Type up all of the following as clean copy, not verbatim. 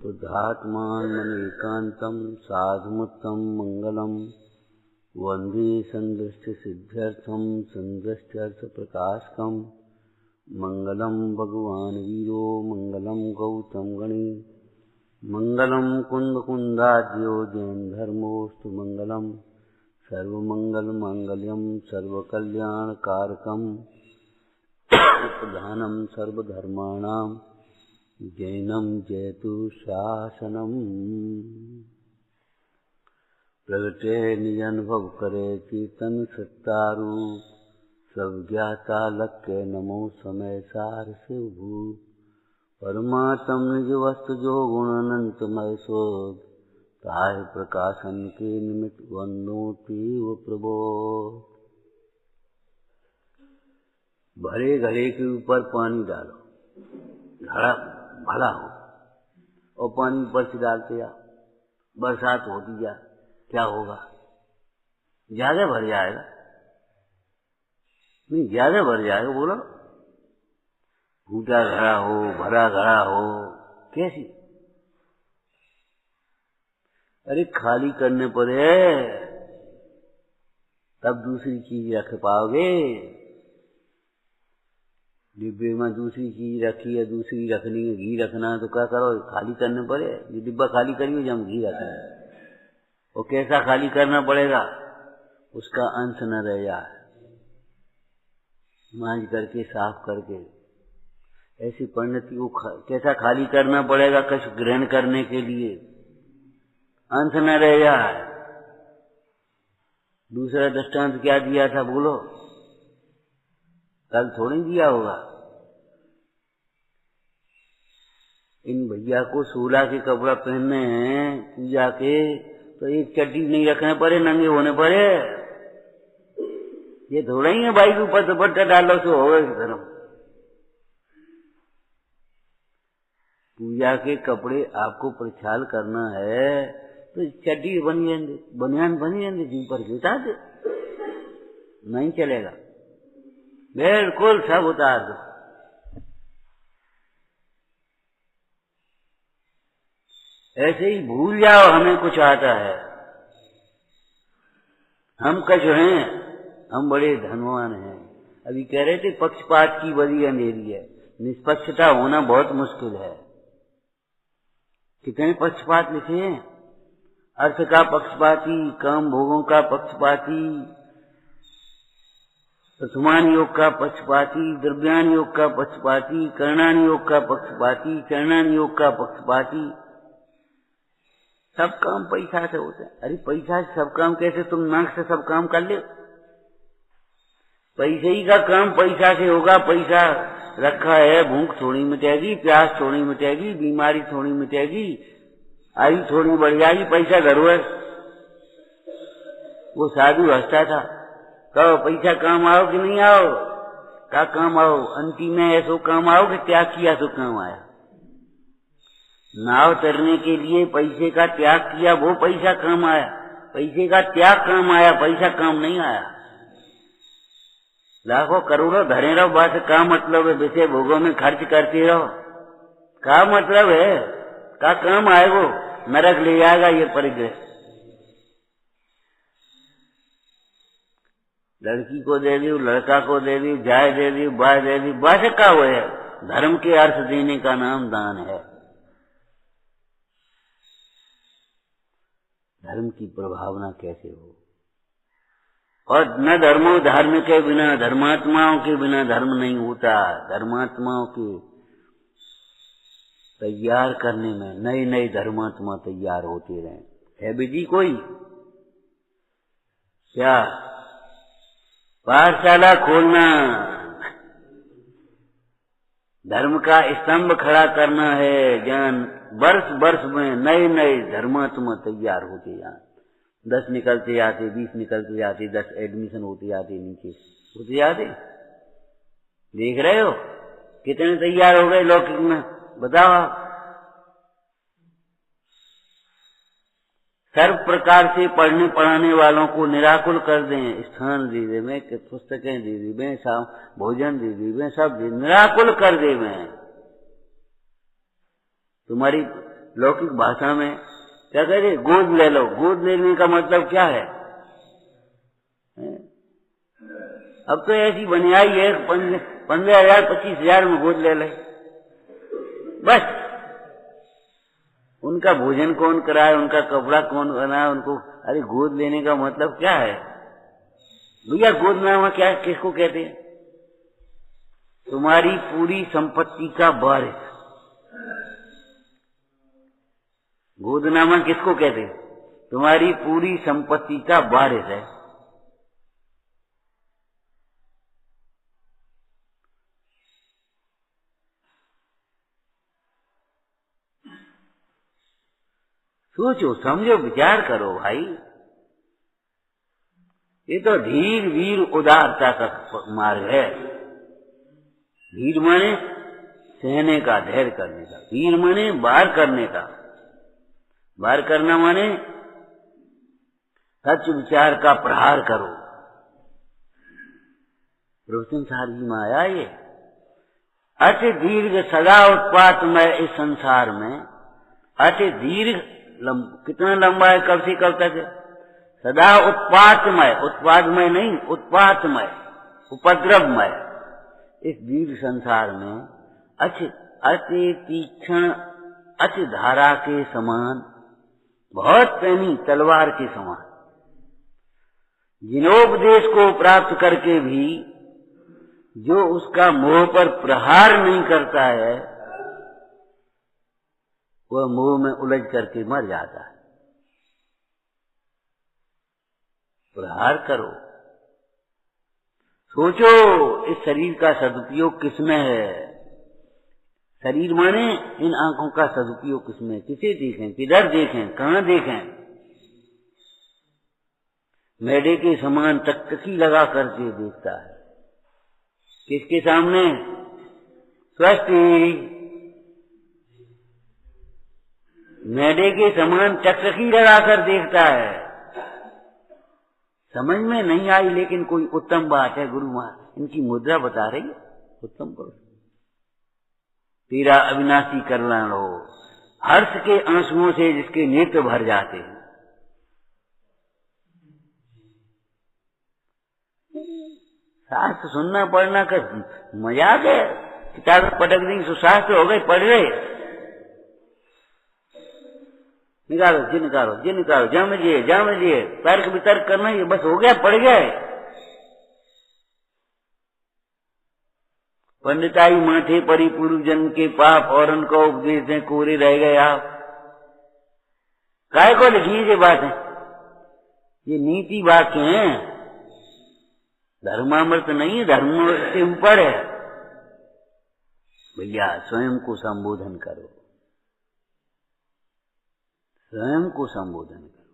शुद्धात्मानमनेकान्तं साधुमुत्तमं मङ्गलम् वन्दे सन्दृष्टसिद्ध्यर्थं सन्दृष्ट्यर्थप्रकाशकम् मङ्गलं भगवान् वीरो मङ्गलं गौतम गणे मङ्गलं कुन्दकुन्दाद्यो जैनधर्मोऽस्तु मङ्गलम् सर्वमङ्गलमाङ्गल्यं सर्वकल्याणकारकं प्रधानं सर्वधर्माणां जैनं जयतु शासनम्। प्रगटे निजनुभव करे कीर्तन सत्तारू सब ज्ञाता लक्के नमो समय सार से भू परमात्म निज वस्तु जो गुण अनंतमय शोध ताहि प्रकाशन के निमित्त वंदो तीव प्रभो। भरे घड़े के ऊपर पानी डालो, घड़ा भला हो और पानी ऊपर से डालते जा, बरसात होती जा, क्या होगा? ज्यादा भर जाएगा, नहीं ज्यादा भर जाएगा। बोलो फूटा घड़ा हो भरा घड़ा हो कैसी? अरे खाली करने पड़े तब दूसरी चीज रख पाओगे। डिब्बे में दूसरी चीज रखी है, दूसरी रखनी है, घी रखना है तो क्या करो? खाली करने पड़े। ये डिब्बा खाली करिए जब घी रखना है। और कैसा खाली करना पड़ेगा? उसका अंश न रह जाए, मांझ करके साफ करके। ऐसी परिणति को कैसा खाली करना पड़ेगा? कुछ ग्रहण करने के लिए अंश न रह जाए। दूसरा दृष्टांत क्या दिया था बोलो? कल थोड़ी दिया होगा। इन भैया को 16 के कपड़ा पहनने हैं पूजा के, तो एक चड्डी नहीं रखने पड़े, नंगे होने पड़े। ये थोड़ा ही है भाई के ऊपर दुपट्टा डालो तो होगा धर्म। पूजा के कपड़े आपको प्रक्षाल करना है तो चड्डी बनियान बनी जाएंगे, जिन पर उतार दे, नहीं चलेगा। बिल्कुल सब उतार दो। ऐसे ही भूल जाओ हमें कुछ आता है। हम कुछ हैं, हम बड़े धनवान हैं। अभी कह रहे थे पक्षपात की बड़ी अंधेरी है। निष्पक्षता होना बहुत मुश्किल है। कितने पक्षपात लिखे हैं? अर्थ का पक्षपाती, काम भोगों का पक्षपाती, प्रथमान योग का पक्षपाती, द्रव्यान योग का पक्षपाती, करणान योग का पक्षपाती, चरणान योग का पक्षपाती। सब काम पैसा से होते हैं। अरे पैसा से सब काम कैसे? तुम नाक से सब काम कर ले? पैसे ही का काम पैसा से होगा। पैसा रखा है, भूख थोड़ी मिटेगी, प्यास थोड़ी मिटेगी, बीमारी थोड़ी मिटेगी, आयु थोड़ी बढ़ जाएगी। पैसा जरूर है। वो साधु हंसता था, कहो पैसा काम आओ कि नहीं आओ? का काम आओ? अंतिम में ऐसो काम आओ कि त्याग किया सो काम आया। नाव तैरने के लिए पैसे का त्याग किया, वो पैसा काम आया। पैसे का त्याग काम आया, पैसा काम नहीं आया। लाखों करोड़ों धरे रहो, बात का मतलब है? विषय भोगों में खर्च करते रहो, का मतलब है? का काम आएगो? नरक ले जाएगा ये परिग्रह। लड़की को दे दी, लड़का को दे दी, जाय दे दी, बाय दे दी, बस का वो है? धर्म के अर्थ देने का नाम दान है। धर्म की प्रभावना कैसे हो? और न धर्मो धर्म के बिना, धर्मात्माओं के बिना धर्म नहीं होता। धर्मात्माओं के तैयार करने में नए नए धर्मात्मा तैयार होते रहे। है विधि कोई? क्या पाठशाला खोलना, धर्म का स्तंभ खड़ा करना है। जान वर्ष वर्ष में नए नए धर्मात्मा तैयार होते जाए। 10 निकलते जाते, 20 निकलते जाते, 10 एडमिशन होते जाते, नीचे होते जाते। देख रहे हो कितने तैयार हो गए लौकिक में? बताओ। सर्व प्रकार से पढ़ने पढ़ाने वालों को निराकुल कर दें। स्थान दे दें, पुस्तकें दे दें, भोजन दे दें, सब निराकुल कर दें। तुम्हारी लौकिक भाषा में क्या कहते, गोद ले लो। गोद लेने का मतलब क्या है? अब तो ऐसी बनियाई है 15,000 25,000 में गोद ले ले बस। उनका भोजन कौन कराए, उनका कपड़ा कौन बनाए उनको? अरे गोद लेने का मतलब क्या है भैया? गोदनामा क्या, किसको कहते हैं? तुम्हारी पूरी संपत्ति का वारिस। गोदनामा किसको कहते हैं? तुम्हारी पूरी संपत्ति का वारिस है। सोचो समझो विचार करो भाई। ये तो धीर वीर उदारता का मार्ग है। धीर माने सहने का, धैर्य करने का। वीर माने वार करने का। वार करना माने सच विचार का प्रहार करो। प्रवचन सारी में आया ये। अति दीर्घ सदा उत्पात में इस संसार में। अति दीर्घ कितना लंबा है, कब से कब तक है? सदा उत्पातमय, उत्पादमय नहीं, उत्पातमय, उपद्रवमय इस दीर्घ संसार में अति तीक्ष्ण, अति धारा के समान, बहुत पैनी तलवार के समान, जिनोपदेश को प्राप्त करके भी जो उसका मोह पर प्रहार नहीं करता है, वह मोह में उलझ करके मर जाता है। प्रहार करो। सोचो इस शरीर का सदुपयोग किसमें है? शरीर माने इन आंखों का सदुपयोग किसमें? किसे देखें, किधर देखें, कहां देखें? मेढे के समान टकटकी लगा करके देखता है। किसके सामने? स्वस्ति। मेढे के समान टकटकी लगाकर देखता है। समझ में नहीं आई, लेकिन कोई उत्तम बात है। गुरु मां इनकी मुद्रा बता रही है, उत्तम करो। तेरा अविनाशी कल्याण हो, हर्ष के आंसुओं से जिसके नेत्र भर जाते हैं। शास्त्र सुनना पढ़ना का मजाक है। किताब पटक दी तो शास्त्र हो गए, पढ़ रहे। निकालो जी, निकालो जी, निकालो, जामजिए तर्क वितर्क करना, ये बस हो गया, पड़ गया है। पंडिताई माथे परी पूर्व जन्म के पाप, और उनको उपदेश दें कोरे रह गए आप। काय को लिखी ये बात है? ये नीति वाक्य हैं, धर्मामृत नहीं है, धर्मामृत से ऊपर है। भैया स्वयं को संबोधन करो, स्वयं को संबोधन करो।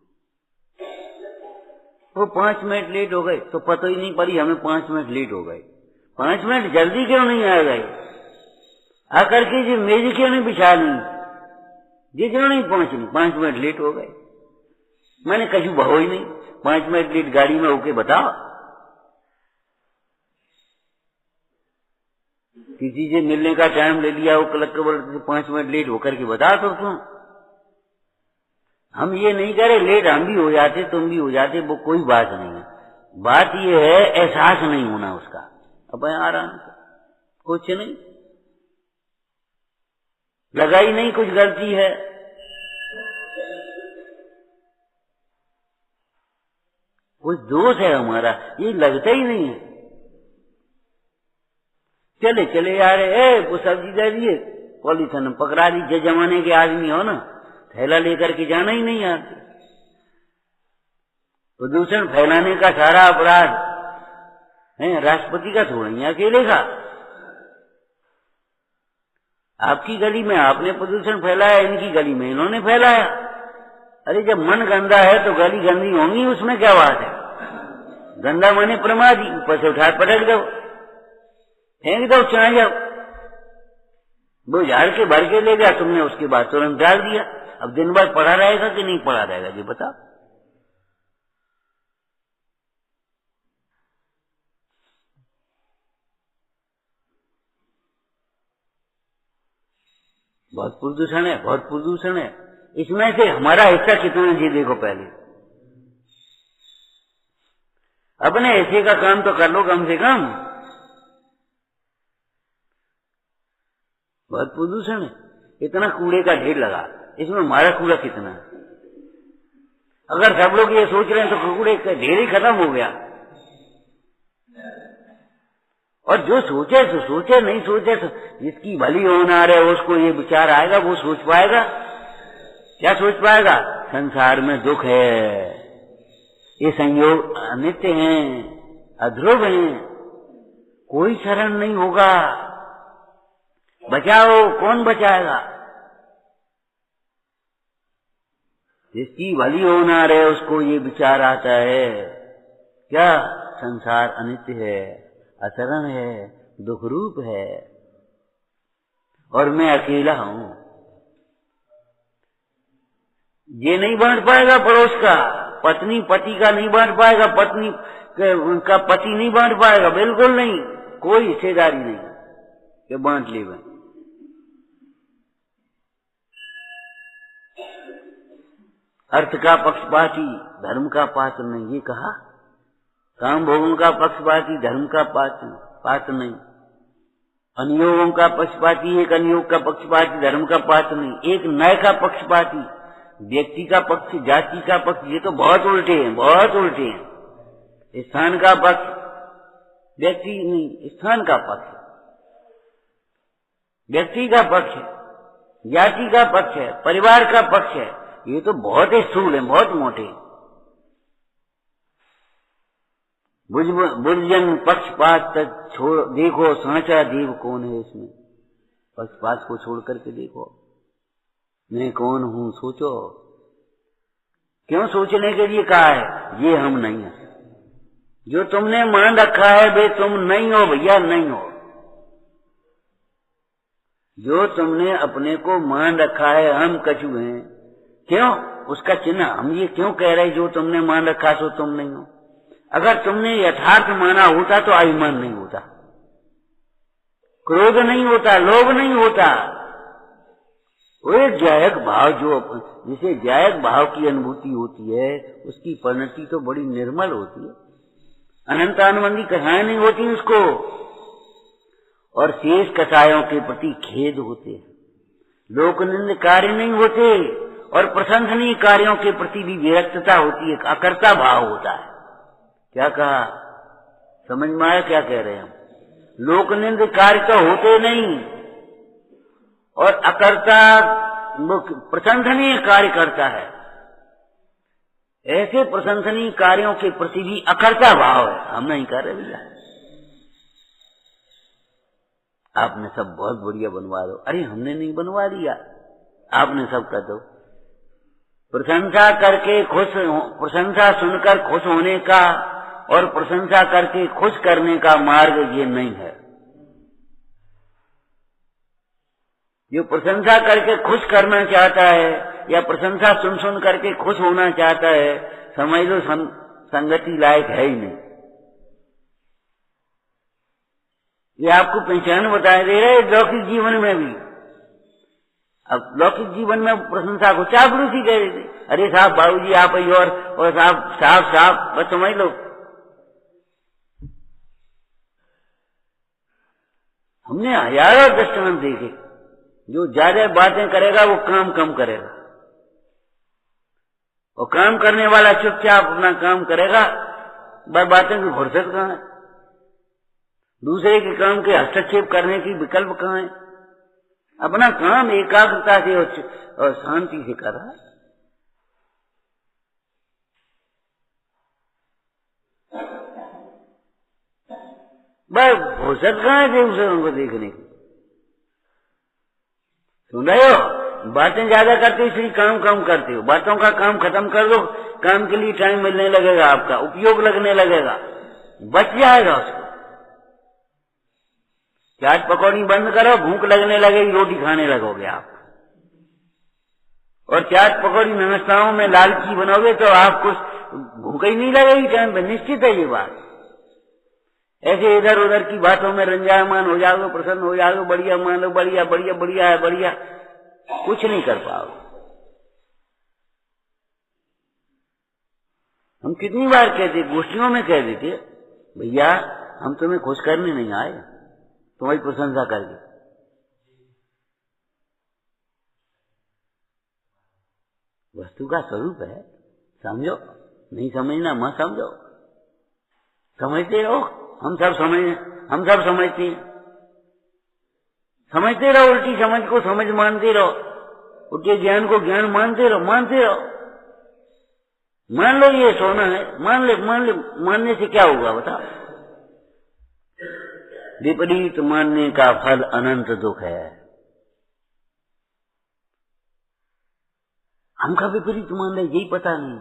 वो 5 मिनट लेट हो गए तो पता ही नहीं पड़ी हमें 5 मिनट लेट हो गए। 5 मिनट जल्दी क्यों नहीं आ गए? आकर के जी मेज क्यों नहीं बिछा ली? जी क्यों नहीं पहुंचनी? 5 मिनट लेट हो गए। मैंने कहीं बहो ही नहीं। 5 मिनट लेट गाड़ी में होके बताओ। किसी से मिलने का टाइम ले लिया, वो कलेक्टर बोलते 5 मिनट लेट होकर के बता तो तुम। हम ये नहीं करे लेट, हम भी हो जाते, तुम भी हो जाते, वो कोई बात नहीं है। बात ये है एहसास नहीं होना उसका। अब आराम से, कुछ नहीं लगा ही नहीं कुछ गलती है। कुछ दोष है हमारा, ये लगता ही नहीं है। चले चले जा रहे, वो सब्जी दे दिए, पॉलीथिन पकड़ा दी। जो जमाने के आदमी हो ना, थैला लेकर के जाना ही नहीं आते। प्रदूषण फैलाने का सारा अपराध है राष्ट्रपति का, थोड़ा ही अकेले का। आपकी गली में आपने प्रदूषण फैलाया, इनकी गली में इन्होंने फैलाया। अरे जब मन गंदा है तो गली गंदी होंगी, उसमें क्या बात है? गंदा माने प्रमादी, ऊपर से उठा पटक दो, फेंक दो, चढ़ जाओ। वो झाड़ के भर के ले गया, तुमने उसके बाद तुरंत डाल दिया। अब दिन भर पड़ा रहेगा कि नहीं पड़ा रहेगा जी बताओ? बहुत प्रदूषण है, बहुत प्रदूषण है। इसमें से हमारा हिस्सा कितना है ये देखो पहले। अपने हिस्से का काम तो कर लो कम से कम। बहुत प्रदूषण है, इतना कूड़े का ढेर लगा, इसमें हमारा कूड़ा कितना है? अगर सब लोग ये सोच रहे हैं तो कूड़े का ढेर ही खत्म हो गया। और जो सोचे तो सोचे, नहीं सोचे तो जिसकी भली होनहार है उसको ये विचार आएगा, वो सोच पाएगा। क्या सोच पाएगा? संसार में दुख है, ये संयोग अनित्य हैं, अध्रुव हैं, कोई शरण नहीं होगा, बचाओ, कौन बचाएगा? जिसकी भली होनहार है उसको ये विचार आता है, क्या संसार अनित्य है, अशरण है, दुख रूप है, और मैं अकेला हूं। ये नहीं बांट पाएगा पड़ोस का, पत्नी पति का नहीं बांट पाएगा, पत्नी का पति नहीं बांट पाएगा, बिल्कुल नहीं, कोई हिस्सेदारी नहीं कि बांट ले। अर्थ का पक्षपाती, धर्म का पात्र नहीं, ये कहा। काम भोगों का पक्षपाती, धर्म का पात्र नहीं। अनियोगों का पक्षपाती, एक अनियोग का पक्षपाती, धर्म का पात्र नहीं। एक न्याय का पक्षपाती, व्यक्ति का पक्ष, जाति का पक्ष, ये तो बहुत उल्टे हैं, बहुत उल्टे हैं। स्थान का पक्ष, व्यक्ति नहीं, स्थान का पक्ष, व्यक्ति का पक्ष है, जाति का पक्ष है, परिवार का पक्ष है, ये तो बहुत ही स्थूल है, बहुत मोटे। बुझजन पक्षपात छोड़ देखो, सांचा देव कौन है इसमें। पक्षपात को छोड़ करके देखो, मैं कौन हूं, सोचो। क्यों सोचने के लिए कहा है? ये हम नहीं है। जो तुमने मान रखा है वे तुम नहीं हो भैया, नहीं हो। जो तुमने अपने को मान रखा है हम कछु हैं, क्यों? उसका चिन्ह हम ये क्यों कह रहे, जो तुमने मान रखा सो तुम नहीं हो। अगर तुमने यथार्थ माना होता तो अभिमान नहीं होता, क्रोध नहीं होता, लोभ नहीं होता। वो जायक भाव, जो जिसे जायक भाव की अनुभूति होती है, उसकी परिणति तो बड़ी निर्मल होती है, अनंत आनंदी कथाएं नहीं होती उसको। और शेष कसायों के प्रति खेद होते हैं, लोकनिंद कार्य नहीं होते, और प्रशंसनीय कार्यों के प्रति भी विरक्तता होती है, अकर्ता भाव होता है। क्या कहा? समझ में आया क्या कह रहे हैं हम? लोकनिंद कार्य तो होते नहीं, और अकर्ता प्रशंसनीय कार्य करता है। ऐसे प्रशंसनीय कार्यों के प्रति भी अकर्ता भाव है, हम नहीं कर रहे भैया। आपने सब बहुत बढ़िया बनवा दो, अरे हमने नहीं बनवा दिया, आपने सब कर दो। प्रशंसा करके खुश, प्रशंसा सुनकर खुश होने का और प्रशंसा करके खुश करने का मार्ग ये नहीं है। जो प्रशंसा करके खुश करना चाहता है या प्रशंसा सुन सुन करके खुश होना चाहता है, समझ लो संगति लायक है ही नहीं। ये आपको पहचान बताए दे रहे लौकिक जीवन में भी। अब लौकिक जीवन में प्रशंसा को चापलूसी कह रहे थे, अरे साहब बाबूजी आप ही, और साहब बस समझ लो। हमने हजारों दृष्टांत देखे, जो ज्यादा बातें करेगा वो काम कम करेगा, और काम करने वाला चुपचाप अपना काम करेगा, बातें की फुर्सत कहाँ है? दूसरे के काम के हस्तक्षेप करने की विकल्प कहाँ है? अपना काम एकाग्रता से और शांति से कर रहा है। बस फुर्सत कहाँ है दूसरों को देखने की? सुन रहे हो? बातें ज्यादा करते हो इसलिए काम कम करते हो। बातों का काम खत्म कर दो, काम के लिए टाइम मिलने लगेगा, आपका उपयोग लगने लगेगा, बच जाएगा उसको। चाट पकौड़ी बंद करो, भूख लगने लगेगी, रोटी खाने लगोगे आप। और चाट पकौड़ी व्यवस्थाओं में लालची बनोगे तो आपको भूख ही नहीं लगेगी टाइम पे, निश्चित है ये बात। ऐसे इधर उधर की बातों में रंजायमान हो जाओगे, प्रसन्न हो जाओगे, बढ़िया मान लो, बढ़िया बढ़िया बढ़िया है बढ़िया, कुछ नहीं कर पाओगे। हम कितनी बार कहते, गोष्ठियों में कह देते, भैया हम तुम्हें खुश करने नहीं आए, तुम्हारी प्रशंसा करके। वस्तु का स्वरूप है, समझो। नहीं समझना मत समझो, समझते रहो। हम सब समझते हैं। समझते रहो, उल्टी समझ को समझ मानते रहो, उल्टे ज्ञान को ज्ञान मानते रहो। मान लो ये सोना है, मान ले। मानने से क्या होगा बताओ? विपरीत मानने का फल अनंत दुख है। हमका विपरीत मान रहे, यही पता नहीं।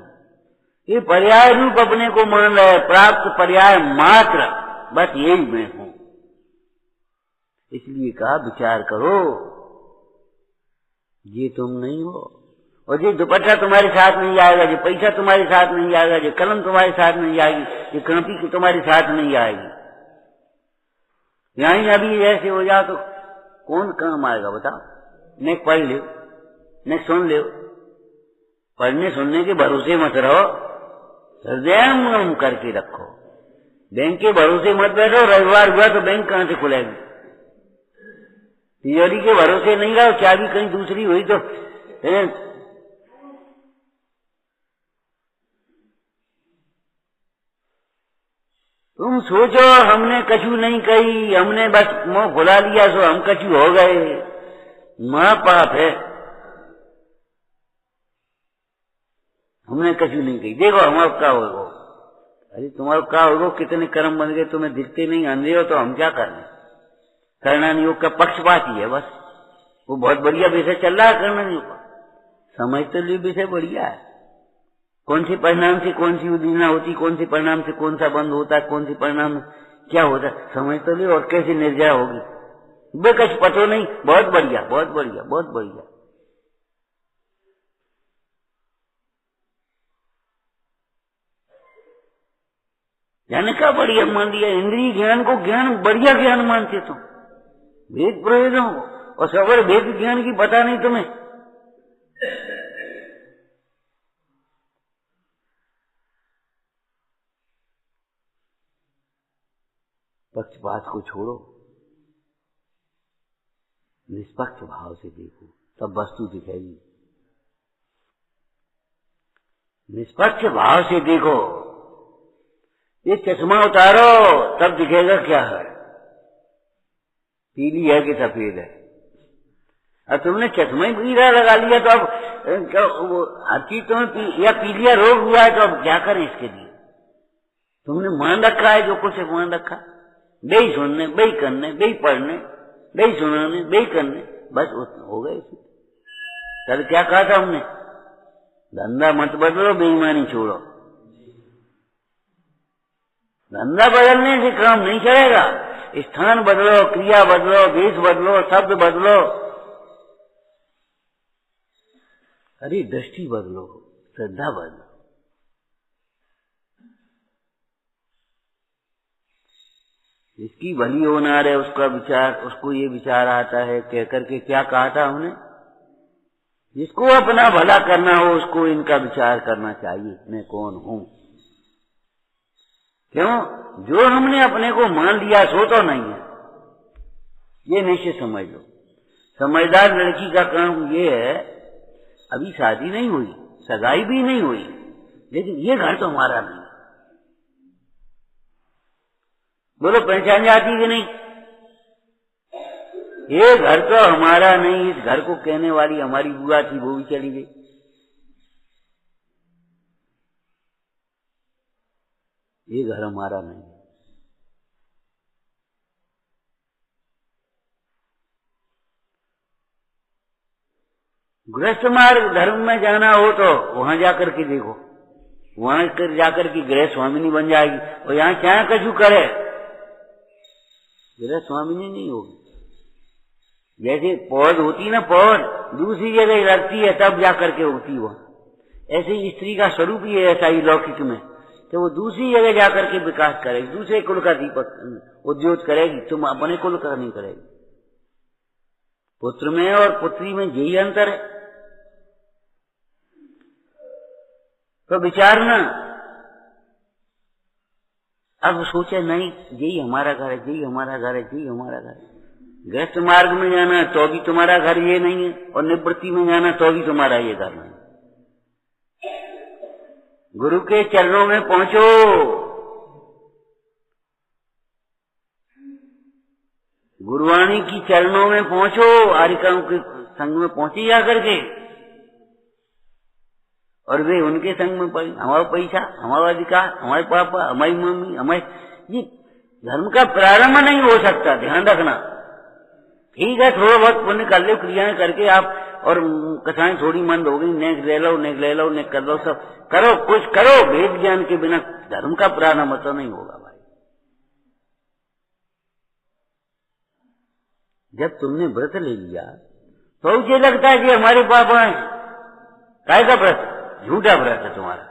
ये पर्याय रूप अपने को मान रहे, प्राप्त पर्याय मात्र, बस यही मैं हूं। इसलिए कहा विचार करो, ये तुम नहीं हो। और ये दुपट्टा तुम्हारे साथ नहीं आएगा, ये पैसा तुम्हारे साथ नहीं आएगा, ये कलम तुम्हारे साथ नहीं आएगी, ये कांपी तुम्हारे साथ नहीं आएगी। यहीं अभी ऐसे हो जाओ तो कौन काम आएगा बताओ? न पढ़ लो, न सुन लो। पढ़ने सुनने के भरोसे मत रहो, हृदय करके रखो। बैंक के भरोसे मत बैठो, रविवार हुआ तो बैंक कहां से खुलेगी? तिजोरी के भरोसे नहीं रहो, चाबी कहीं दूसरी हुई तो तुम सोचो हमने कछु नहीं कही, हमने बस मुंह खुला लिया सो हम कछु हो गए। मां पाप है, हमने कछु नहीं कही। देखो हमारा क्या होगा? अरे तुम्हारा क्या होगा? कितने कर्म बन गए, तुम्हें दिखते नहीं, अंधे हो तो हम क्या करें? कर्णन योग का पक्षपात ही है बस। वो बहुत बढ़िया विषय चल रहा है कर्णन योग का, समझ तो लिए विषय बढ़िया है। कौन सी परिणाम से कौन सी उदीना होती, कौन सी परिणाम से कौन सा बंद होता है, कौन सी परिणाम क्या होता है, समझ तो लियो। और कैसी निर्जय होगी बेकछ पतो नहीं। बहुत बढ़िया, बहुत बढ़िया, बहुत बढ़िया। जाने का बढ़िया मान लिया, इंद्रिय ज्ञान को ज्ञान, बढ़िया ज्ञान मानते तुम। वेद प्रयोजन और सबर वेद ज्ञान की पता नहीं तुम्हें। पक्षपात को छोड़ो, निष्पक्ष भाव से देखो, तब वस्तु दिखेगी। निष्पक्ष भाव से देखो, ये चश्मा उतारो तब दिखेगा क्या है, पीली है कि सफेद है। अब तुमने चश्मा ही पीला लगा लिया तो अब हर चीज तुम्हें या पीलिया रोग हुआ है तो अब क्या करें इसके लिए? तुमने मान रखा है जो कुछ मान रखा, बेही सुनने, बेही करने, बेही पढ़ने, बेही सुनाने, बेही करने, बस हो गए। कल क्या कहा था हमने? धंधा मत बदलो, बेईमानी छोड़ो। धंधा बदलने से काम नहीं चलेगा। स्थान बदलो, क्रिया बदलो, देश बदलो, शब्द बदलो, अरे दृष्टि बदलो, श्रद्धा बदलो। इसकी भली होनार है उसका विचार, उसको ये विचार आता है कह करके क्या कहा था हमने? जिसको अपना भला करना हो उसको इनका विचार करना चाहिए, मैं कौन हूं। क्यों? जो हमने अपने को मान लिया सो तो नहीं है, ये निश्चित समझ लो। समझदार लड़की का काम ये है, अभी शादी नहीं हुई, सगाई भी नहीं हुई, लेकिन ये घर तो हमारा नहीं। बोलो पहचान जाती कि नहीं? ये घर तो हमारा नहीं। इस घर को कहने वाली हमारी बुआ थी, वो भी चली गई। ये घर हमारा नहीं। गृहस्थ मार्ग धर्म में जाना हो तो वहां जाकर के देखो, वहां जाकर के गृह स्वामिनी बन जाएगी। और यहाँ क्या कछु करे गृह स्वामिनी नहीं होगी। जैसे पौध होती ना, पौध दूसरी जगह लगती है तब जाकर के उगती वहां, ऐसे ही स्त्री का स्वरूप ही है ऐसा ही लौकिक में, तो वो दूसरी जगह जाकर के विकास करेगी, दूसरे कुल का दीपक उद्योत करेगी, तुम अपने कुल का नहीं करेगी। पुत्र में और पुत्री में यही अंतर है। तो विचारना, अब सोचे नहीं यही हमारा घर है, यही हमारा घर है, यही हमारा घर है। गृहस्थ मार्ग में जाना तो भी तुम्हारा घर ये नहीं है, और निवृत्ति में जाना तो भी तुम्हारा ये घर नहीं। गुरु के चरणों में पहुंचो, गुरुवाणी की चरणों में पहुंचो, आर्यकाओं के संग में पहुंची जा करके, और वे उनके संग में पड़ी। हमारा पैसा, हमारा अधिकार, हमारे पापा, हमारी मम्मी, हमारे, ये धर्म का प्रारंभ नहीं हो सकता, ध्यान रखना। ठीक है, थोड़ा बहुत पुण्य कर लो, क्रियाएं करके आप, और कथाएं थोड़ी मंद हो गई, नेक ले लो, नेक ले लो, नेक कर लो, सब करो, कुछ करो, वेद ज्ञान के बिना धर्म का प्रारंभ तो नहीं होगा भाई। जब तुमने व्रत ले लिया तो मुझे लगता है कि हमारे पापा हैं, काय का व्रत? झूठा व्रत है तुम्हारा,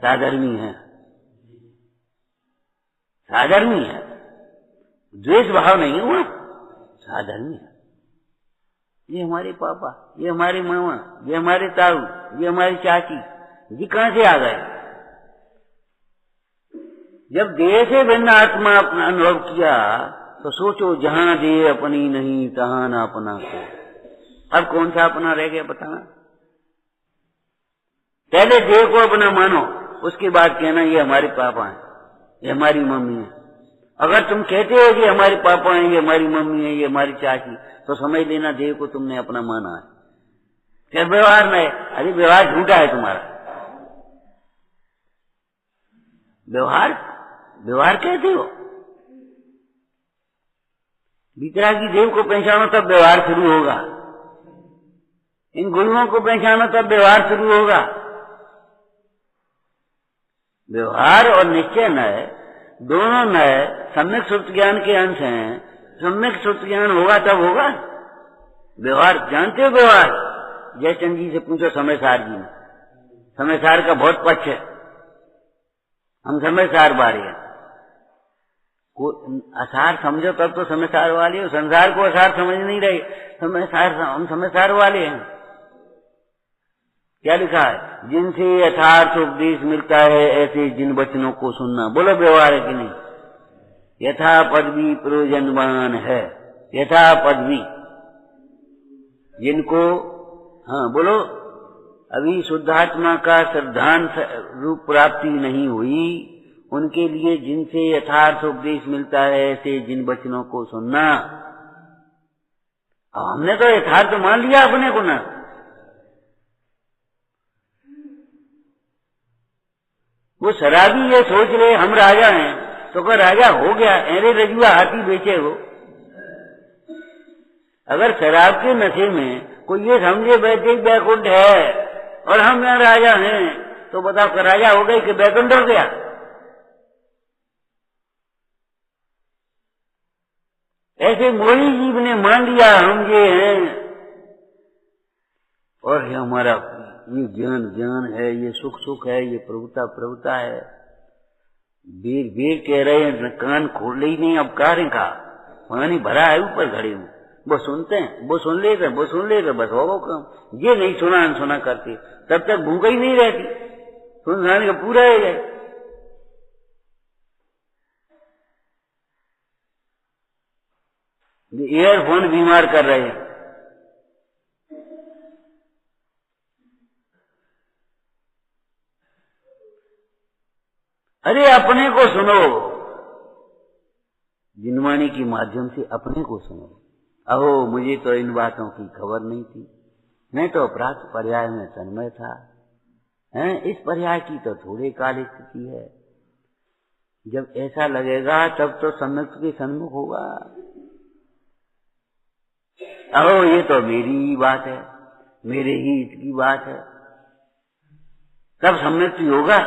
साधर्मी है, साधर्मी है, द्वेष भाव नहीं हुआ, साधर्मी है। ये हमारे पापा, ये हमारे मामा, ये हमारे ताऊ, ये हमारी चाची, ये कहां से आ गए? जब देह से भिन्न आत्मा अपना अनुभव किया तो सोचो, जहां देह अपनी नहीं तहां न अपना को। अब कौन सा अपना रह गया बताना? पहले देह को अपना मानो, उसके बाद कहना ये हमारे पापा हैं, ये हमारी मम्मी है। अगर तुम कहते हो कि हमारे पापा हैं, ये हमारी मम्मी है, ये हमारी चाची, तो समझ लेना देह को तुमने अपना माना है। क्या व्यवहार में? अरे व्यवहार झूठा है तुम्हारा। व्यवहार व्यवहार कहते हो, भीतरा की देव को पहचानो तब व्यवहार शुरू होगा। इन गुरुओं को पहचानो तब व्यवहार शुरू होगा। व्यवहार और निश्चय नय, दोनों नय सम्यक सुप्त ज्ञान के अंश हैं। सम्यक सुप्त ज्ञान होगा तब होगा व्यवहार। जानते हो व्यवहार? जयचंद जी से पूछो समय सार जी में, समय सार का बहुत पक्ष है, हम समय सार वाले हैं। असार समझो तब तो समय सार वाले हो, संसार को असार समझ नहीं रहे, समय सार, हम समय सार वाले हैं। क्या लिखा है? जिनसे यथार्थ उपदेश मिलता है ऐसे जिन वचनों को सुनना। बोलो व्यवहार है कि नहीं? यथा पदवी प्रयोजनवान है, यथा पदवी जिनको, हाँ बोलो, अभी शुद्धात्मा का श्रद्धांत रूप प्राप्ति नहीं हुई, उनके लिए जिनसे यथार्थ उपदेश मिलता है ऐसे जिन वचनों को सुनना। अब हमने तो यथार्थ मान लिया अपने को ना। वो शराबी ये सोच रहे हम राजा हैं, तो क्या राजा हो गया? अरे रजुआ हाथी बेचे हो। अगर शराब के नशे में कोई ये समझे बैठे बैकुंठ है और हम यहाँ राजा हैं, तो बताओ कि राजा हो गए कि बैकुंठ हो गया? ऐसे मोही जीव ने मान लिया हम ये हैं, और ये हमारा ये ज्ञान ज्ञान है, ये सुख सुख है, ये प्रभुता प्रभुता है। वीर वीर कह रहे हैं, कान खोल ही नहीं, अब कह रहे का पानी भरा है ऊपर घड़े में, वो सुनते हैं, वो सुन लेते, वो सुन लेते, बस होगा काम। ये नहीं सुना अनसुना करते, तब तक भूख ही नहीं रहती, सुनने का पूरा हो जाए। ईयरफोन बीमार कर रहे हैं। अरे अपने को सुनो, जिनवाणी के माध्यम से अपने को सुनो। अहो मुझे तो इन बातों की खबर नहीं थी, मैं तो अपराध पर्याय में तन्मय था। इस पर्याय की तो थोड़े काल स्थिति है। जब ऐसा लगेगा तब तो सम्यक के सन्मुख होगा। अहो ये तो मेरी ही बात है, मेरे ही हित की बात है, तब सम्यक होगा।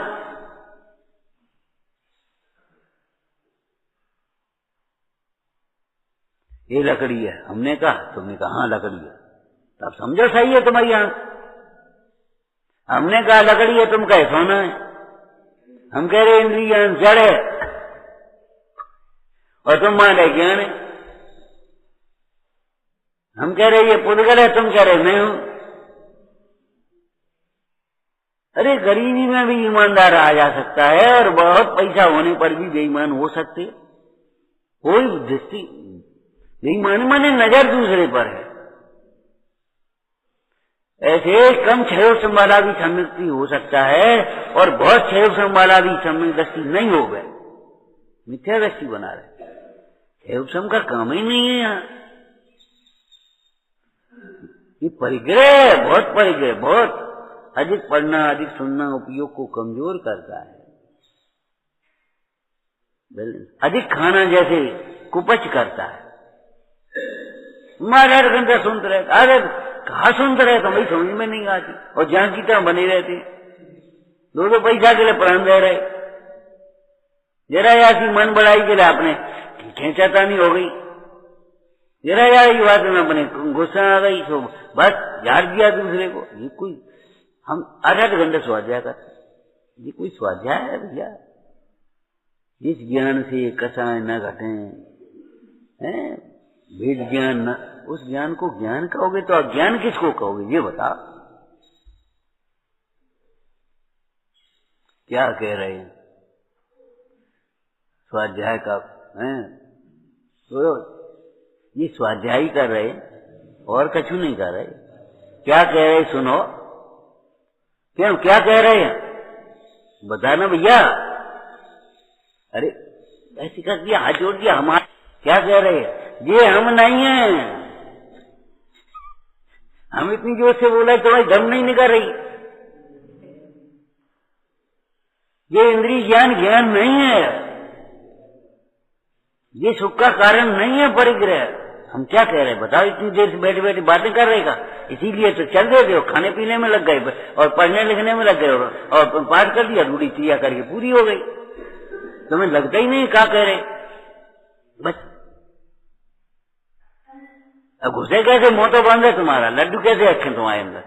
ये लकड़ी है, हमने कहा, तुमने कहा हाँ लकड़ी है, तब समझो सही है तुम्हारी आंख। हमने कहा लकड़ी है, तुम कहे सोना है। हम कह रहे इंद्रिय जड़ है और तुम मान रहे ज्ञान है। हम कह रहे ये पुद्गल है, तुम कह रहे मैं हूं। अरे गरीबी में भी ईमानदार आ जा सकता है और बहुत पैसा होने पर भी बेईमान हो सकते। कोई दृष्टि बेईमानी माने नजर दूसरे पर है। ऐसे कम क्षयोग संभाला भी सम्यक दृष्टि हो सकता है और बहुत क्षयोग संभाला भी सम्यक दृष्टि नहीं हो गए, मिथ्या दृष्टि बना रहे। क्षयोग सम का काम ही नहीं है यहाँ। ये परिग्रह, बहुत परिग्रह, बहुत अधिक पढ़ना अधिक सुनना उपयोग को कमजोर करता है। अधिक खाना जैसे कुपच करता है। मारे 8 घंटे सुनते रहे, अरे कहा सुनते रहे तो भाई समझ में नहीं आती, और जहां की तरह बने रहते, 2 पैसा के लिए प्राण दे रहे। जरा ऐसी मन बढ़ाई के लिए आपने खेचातानी हो गई, जरा यार ये बात में अपने गुस्सा आ गई तो बस झाड़ दिया दूसरे को। ये कोई हम 8 घंटे स्वाध्याय करते, ये कोई स्वाध्याय है भैया? जिस ज्ञान से कसाय न घटे, भेद ज्ञान न, उस ज्ञान को ज्ञान कहोगे तो अज्ञान किसको कहोगे ये बताओ। क्या कह रहे हैं स्वाध्याय का है? तो ये स्वाध्याय कर रहे और कछु नहीं कर रहे। क्या कह रहे सुनो, क्यों क्या कह रहे हैं बताना भैया। अरे ऐसी कर दिया, हाथ जोड़ दिया, हमारे क्या कह रहे हैं? ये हम नहीं है। हम इतनी जोर से बोला तुम्हारी दम नहीं निकल रही। ये इंद्रिय ज्ञान ज्ञान नहीं है, ये सुख का कारण नहीं है परिग्रह। हम क्या कह रहे हैं बताओ? इतनी देर से बैठे बैठे बातें कर रहेगा, इसीलिए तो चल देते हो, खाने पीने में लग गए और पढ़ने लिखने में लग गए और पाठ कर दिया, रूढ़ी क्रिया करके पूरी हो गई। तुम्हें लगता ही नहीं क्या कह रहे। बस अब घुसे कैसे, मुंह तो बंद है तुम्हारा, लड्डू कैसे रखें तुम्हारे अंदर?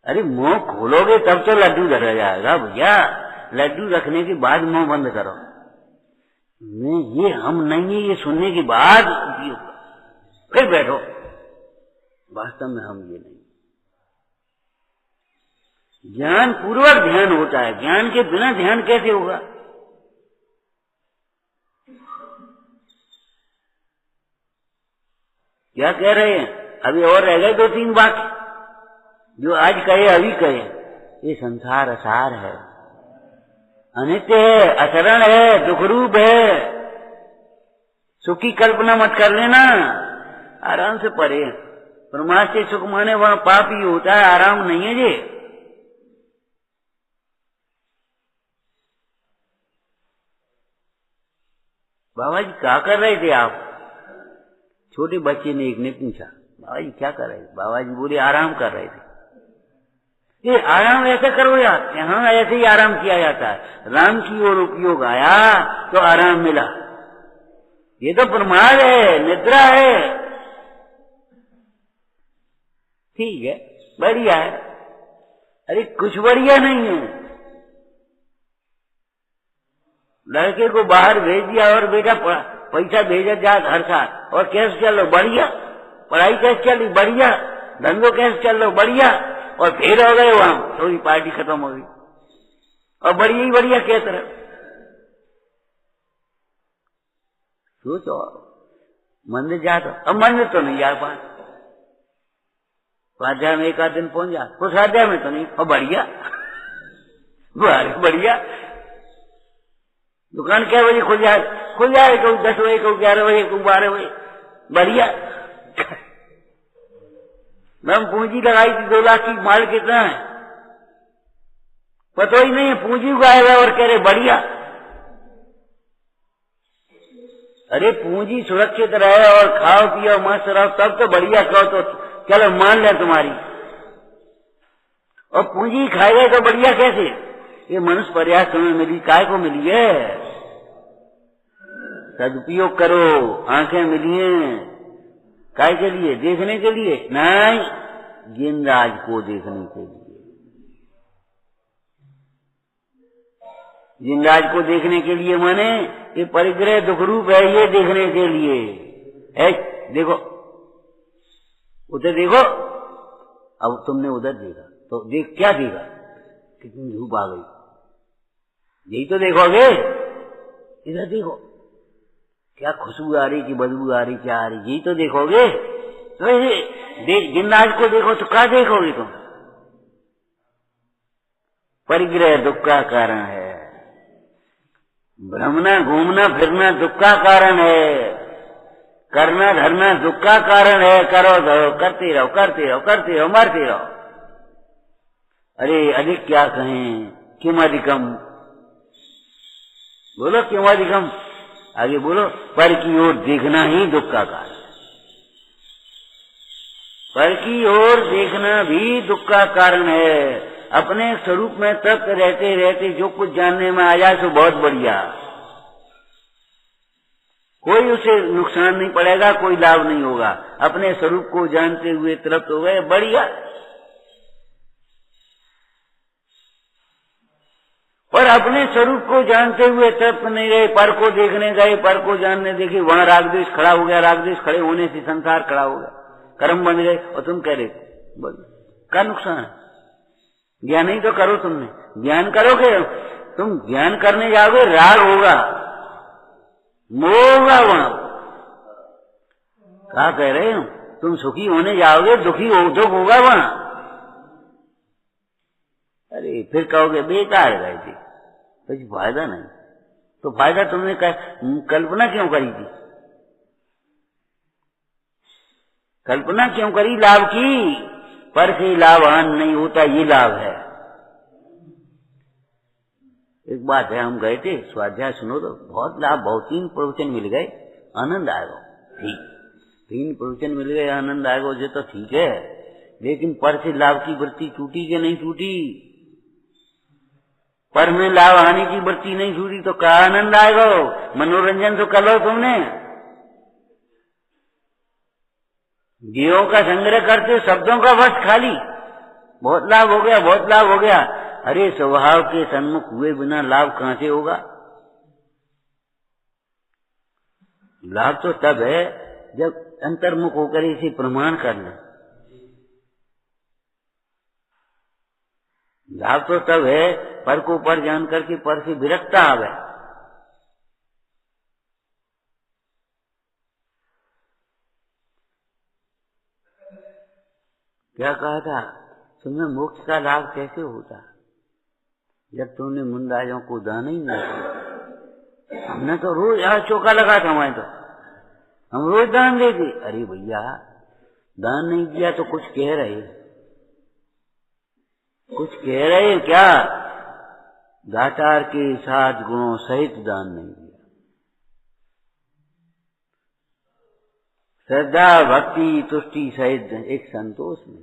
अरे मुंह खोलोगे तब तो लड्डू धरा जाएगा भैया। लड्डू रखने के बाद मुंह बंद करो। मैं ये हम नहीं है, ये सुनने के बाद फिर बैठो। वास्तव में हम ये नहीं। ज्ञान पूर्वक ध्यान होता है, ज्ञान के बिना ध्यान कैसे होगा? क्या कह रहे हैं? अभी और रह गए 2-3 वाक्य जो आज कहे अभी कहे। ये संसार असार है, अनित्य है, अचरण है, दुख रूप है। सुख की कल्पना मत कर लेना, आराम से पढ़े। परमार्थ से सुख माने वहां पाप ही होता है, आराम नहीं है। ये बाबा जी क्या कर रहे थे आप? छोटे बच्चे ने एक ने पूछा, बाबा जी क्या कर रहे थे? बाबा जी बोले आराम कर रहे थे। ये आराम ऐसे करो यार, यहाँ ऐसे ही आराम किया जाता है। राम की ओर उपयोग आया तो आराम मिला। ये तो प्रमाद है, निद्रा है। ठीक है, बढ़िया है। अरे कुछ बढ़िया नहीं है। लड़के को बाहर भेज दिया और बेटा पैसा भेजा जा घर साथ, और कैसे चल लो? बढ़िया। पढ़ाई कैसे चल रही? बढ़िया। धंधो कैसे चल लो? बढ़िया। और फिर हो गए वहां, थोड़ी पार्टी खत्म हो गई और बढ़िया ही बढ़िया क्या तरह। सोचो, मंदिर जा तो अब मंदिर तो नहीं जा पाए, स्वाध्याय में 1 दिन पहुंच जा, तो स्वाध्याय में तो नहीं। और बढ़िया बढ़िया। दुकान क्या बजे खुल जाए? खुल जाए कभी 10 बजे, कभी 11 बजे, कभी 12 बजे। बढ़िया। मैंने पूंजी लगाई थी 2 लाख की, माल कितना है पता ही नहीं है। पूंजी उगाएगा और कह रहे बढ़िया। अरे पूंजी सुरक्षित रहे और खाओ पियो मस्त रहो तब तो बढ़िया कहो तो चलो मान ले तुम्हारी। और पूंजी खाएगा तो बढ़िया कैसे? ये मनुष्य प्रयास तुम्हें मिली, काय को मिली है? सदुपयोग करो। आंखें मिली हैं काय के लिए? देखने के लिए नहीं, जिनराज को देखने के लिए। जिनराज को देखने के लिए माने ये परिग्रह दुख रूप है, ये देखने के लिए। है देखो उधर देखो। अब तुमने उधर देखा तो देख क्या देखा, कितनी धूप आ गई, यही तो देखोगे। इधर देखो क्या खुशबू आ रही कि बदबू आ रही, क्या आ रही, यही तो देखोगे। तो जिंदाज को देखो तो क्या देखोगे तुम। परिग्रह दुख का कारण है, भ्रमना घूमना फिरना दुख का कारण है, करना धरना दुख का कारण है। करो धरो करते रहो करते रहो करते रहो मरते रहो। अरे अधिक क्या कहें, किम अधिकम, बोलो क्यों अधिकम, आगे बोलो। पर की ओर देखना ही दुख का कारण है, पर की ओर देखना भी दुख का कारण है। अपने स्वरूप में तृप्त रहते रहते जो कुछ जानने में आ जाए तो बहुत बढ़िया, कोई उसे नुकसान नहीं पड़ेगा, कोई लाभ नहीं होगा। अपने स्वरूप को जानते हुए तृप्त हो गए, बढ़िया। और अपने स्वरूप को जानते हुए तृप्त नहीं रहे, पर को देखने गए, पर को जानने देखे, वहां राग द्वेष खड़ा हो गया, राग द्वेष खड़े होने से संसार खड़ा हो गया, कर्म बन गए। और तुम कह रहे क्या नुकसान है, ज्ञान ही तो करो। तुमने ज्ञान करोगे, तुम ज्ञान करने जाओगे राग होगा, मोह होगा, वहां क्या कह रहे हो, तुम सुखी होने जाओगे दुखी हो, दुख होगा वहां। अरे फिर कहोगे बेकार गए थे, कुछ फायदा नहीं। तो फायदा तुमने कल्पना क्यों करी थी, कल्पना क्यों करी लाभ की। पर से लाभवान नहीं होता, ये लाभ है। एक बात है, हम गए थे स्वाध्याय, सुनो तो बहुत लाभ, बहुत 3 प्रवचन मिल गए, आनंद आएगा। ठीक 3 प्रवचन मिल गए, आनंद आएगा, ये तो ठीक है। लेकिन पर से लाभ की वृत्ति टूटी कि नहीं टूटी, पर में लाभ हानि की वृत्ति नहीं छूटी तो क्या आनंद आएगा। मनोरंजन तो कर लो तुमने, जीवों का संग्रह करते शब्दों का वश खाली, बहुत लाभ हो गया बहुत लाभ हो गया। अरे स्वभाव के सन्मुख हुए बिना लाभ कहां से होगा। लाभ तो तब है जब अंतर्मुख होकर इसे प्रमाण करना, लाभ तो तब है पर को पर जान करके पर से विरक्ता आवे। क्या कहा था, तुम्हें मोक्ष का लाभ कैसे होता जब तुमने मुंडाइयों को दान ही नहीं किया। हमने तो रोज यहाँ चौका लगा था, हमारे तो हम रोज दान देते। अरे भैया दान नहीं दिया तो कुछ कह रहे, कुछ कह रहे क्या, दातार के 7 गुणों सहित दान नहीं दिया। श्रद्धा भक्ति तुष्टि सहित एक संतोष में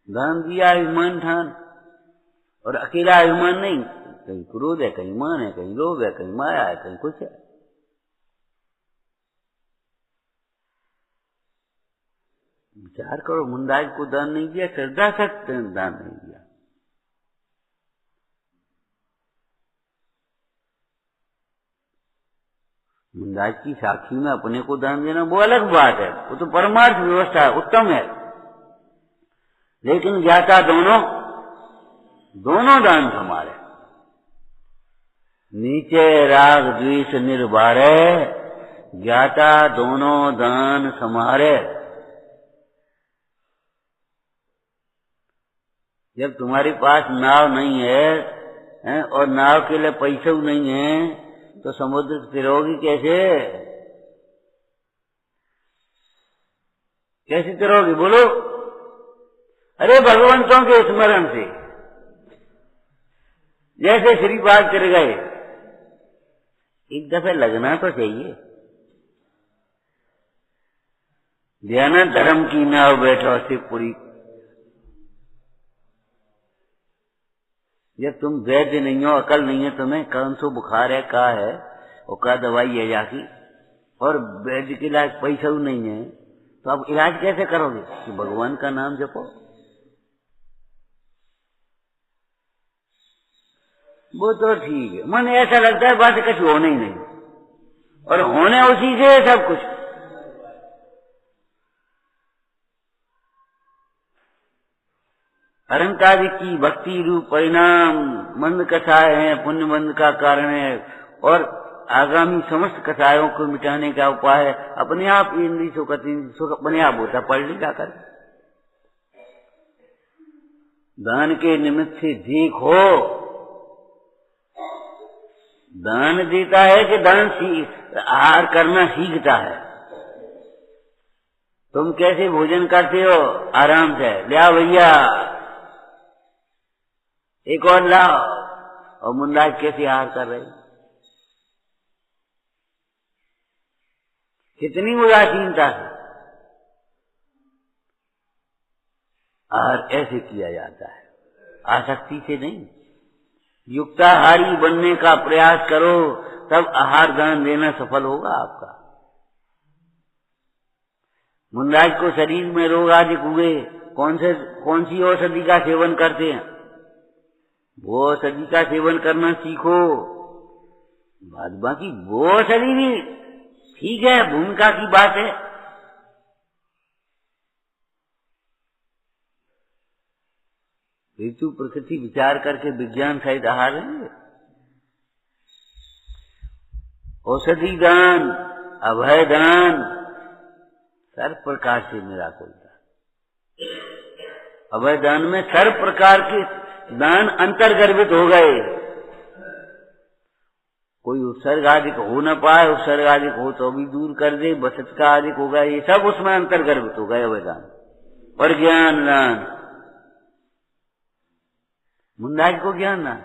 दान दिया, अभिमान ठान। और अकेला अभिमान नहीं, कहीं क्रोध है, कहीं मान है, कहीं लोभ है, कहीं माया है, कहीं कुछ है। विचार करो, मुंडाज को दान नहीं दिया, श्रद्धा से दान नहीं दिया। मुंडाज की साक्षी में अपने को दान देना वो अलग बात है, वो तो परमार्थ व्यवस्था है, उत्तम है। लेकिन ज्ञाता दोनों दान हमारे, नीचे राग द्वेष निर्वारे, ज्ञाता दोनों दान समारे। जब तुम्हारे पास नाव नहीं है और नाव के लिए पैसे नहीं है तो समुद्र तिरोगी कैसे, कैसे तिरोगी बोलो। अरे भगवंतों के स्मरण से, जैसे श्रीपाद कर गए, एक दफे लगना तो चाहिए। ध्यान धर्म की नाव बैठो से पूरी। जब तुम वैद्य नहीं हो, अकल नहीं है तुम्हें, कौन सो बुखार है, क्या है और क्या दवाई है जाकी, और वैद्य के इलाज पैसा नहीं है, तो अब इलाज कैसे करोगे कि भगवान का नाम जपो। वो तो ठीक है, मन ऐसा लगता है बात कुछ होना ही नहीं, और होने उसी से सब कुछ। अहंकार की भक्ति रूप परिणाम मंद कषाय है, पुण्य मंद का कारण है और आगामी समस्त कषायों को मिटाने का उपाय है। अपने आप इंद्रिय सुख अपने आप होता, पढ़ ली जाकर। दान के निमित्त से देखो, दान देता है कि दान आहार करना सीखता है। तुम कैसे भोजन करते हो? आराम से लिया भैया, एक और लाओ। और मुन्नाज कैसे आहार कर रहे, कितनी उदासीनता है। आहार ऐसे किया जाता है, आसक्ति से नहीं। युक्ताहारी बनने का प्रयास करो, तब आहार दान देना सफल होगा आपका। मुन्नाज को शरीर में रोग आदि हुए, कौन सी औषधि का सेवन करते हैं? वो औषधि का सेवन करना सीखो। बाद बाकी वो औषधि भी ठीक है, भूमिका की बात है। ऋतु प्रकृति विचार करके विज्ञान सहित आहार लेंगे। औषधि दान, अभय दान, सर्व प्रकार से मेरा खुलता। अभय दान में सर्व प्रकार के दान अंतर्गर्भित हो गए। कोई उपसर्ग आदि हो न पाए, उपसर्ग आदि हो तो भी दूर कर दे, बचत का आदि होगा, ये सब उसमें अंतर्गर्भित हो गए अभय दान। और ज्ञान दान, मुन्नाज को ज्ञान दान,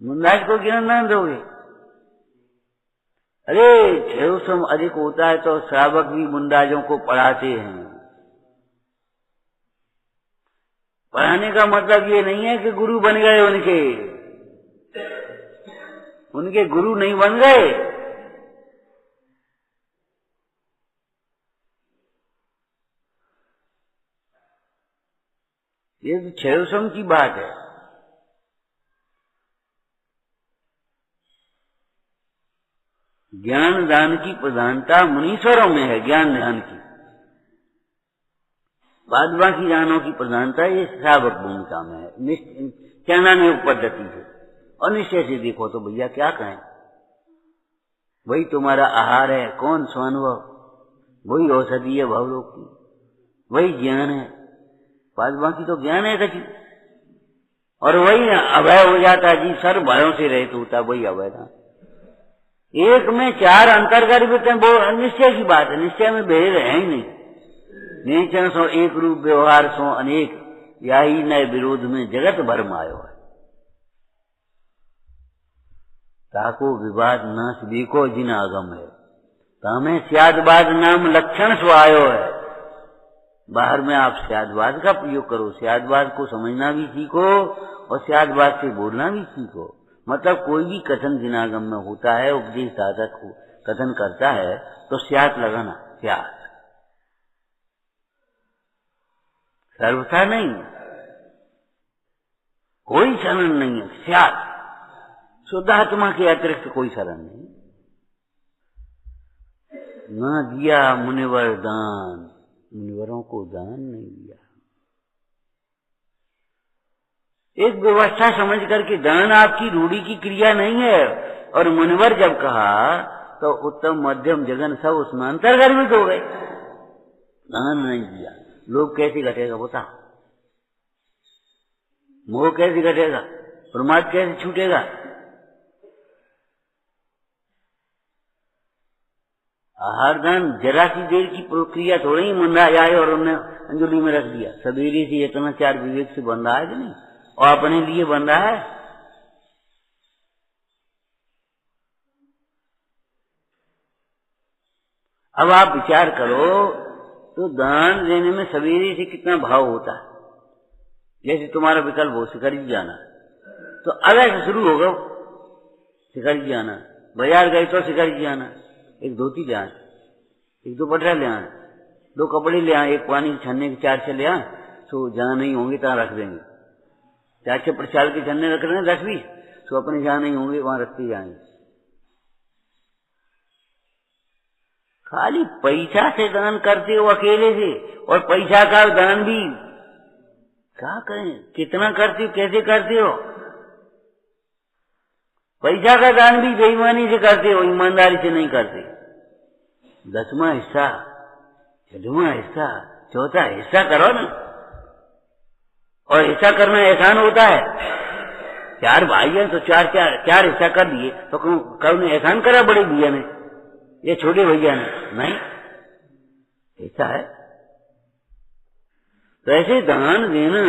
मुन्नाज को ज्ञान दान दोगे? अरे क्षेत्रसम अधिक होता है तो श्रावक भी मुन्नाजों को पढ़ाते हैं। पढ़ाने का मतलब ये नहीं है कि गुरु बन गए, उनके गुरु नहीं बन गए। ये तो क्षेत्रसम की बात है। ज्ञान दान की प्रधानता मुनीश्वरों में है, ज्ञान ध्यान की। बाद बाकी दानों की प्रधानता ये श्रावक भूमिका में है, चैनानुयोग पद्धति से। और निश्चय से देखो तो भैया क्या कहें, वही तुम्हारा आहार है। कौन स्वानुभव, वही औषधि है भवलोक की, वही ज्ञान है। बाद बाकी तो ज्ञान है कची, और वही अभय हो जाता जी, सर्व भयों से रहित होता, वही अभय था। एक में चार अंतर्गर्भित है, वो निश्चय की बात है। निश्चय में भेद है ही नहीं। निश्चय सो एक रूप, व्यवहार सो अनेक, यही नए विरोध में जगत भर आयो है। ताको विवाद नाश देखो जिन आगम है, तामे स्यादवाद नाम लक्षण सो आयो है। बाहर में आप स्यादवाद का प्रयोग करो, स्यादवाद को समझना भी सीखो और स्यादवाद से बोलना भी सीखो। मतलब कोई भी कथन जिनागम में होता है, उपदेश साधक कथन करता है तो स्याद लगाना, स्याद सर्वथा नहीं, कोई शरण नहीं है। स्याद शुद्धात्मा के अतिरिक्त कोई शरण नहीं। न दिया मुनिवर दान, मुनिवरों को दान नहीं दिया। एक व्यवस्था समझ करके, दान आपकी रूढ़ी की क्रिया नहीं है। और मुनिवर जब कहा तो उत्तम मध्यम जगन सब उसमें अंतर्गर्भित हो गए। दान नहीं दिया, लोभ कैसे घटेगा बता, मोह कैसे घटेगा, प्रमाद कैसे छूटेगा। आहार दान जरा सी देर की प्रक्रिया थोड़ी ही, मुन्ना आए और उन्हें अंजलि में रख दिया। सवेरे से इतना चार विवेक से बन रहा है कि नहीं, और अपने लिए बन रहा है। अब आप विचार करो तो दान देने में सवेरे से कितना भाव होता है। जैसे तुम्हारा विकल्प हो शिखर जी जाना, तो अगर से शुरू होगा शिखर जी जाना, बाजार गए तो शिखर जी जाना, एक धोती ले आए, एक दुपट्टा ले आए, दो कपड़े ले आए, एक पानी छन्ने के चार से ले आए, तो जहाँ नहीं होंगे तहाँ रख देंगे। चार से प्रचार के छन्ने रख रहे हैं 10-20, तो अपने जहाँ नहीं होंगे वहां रखते जाएंगे। खाली पैसा से दान करते हो अकेले से, और पैसा का दान भी क्या करें, कितना करते हो, कैसे करते हो? पैसा का दान भी बेईमानी से करते हो, ईमानदारी से नहीं करते। 10वां हिस्सा, 6वां हिस्सा, 4था हिस्सा करो ना। और हिस्सा करना एहसान होता है। 4 भाई हैं तो चार हिस्सा कर दिए, तो कौन ने एहसान करा? बड़े भैया ने, ये छोटे भैया ने? नहीं, हिस्सा है। तो ऐसे दान देना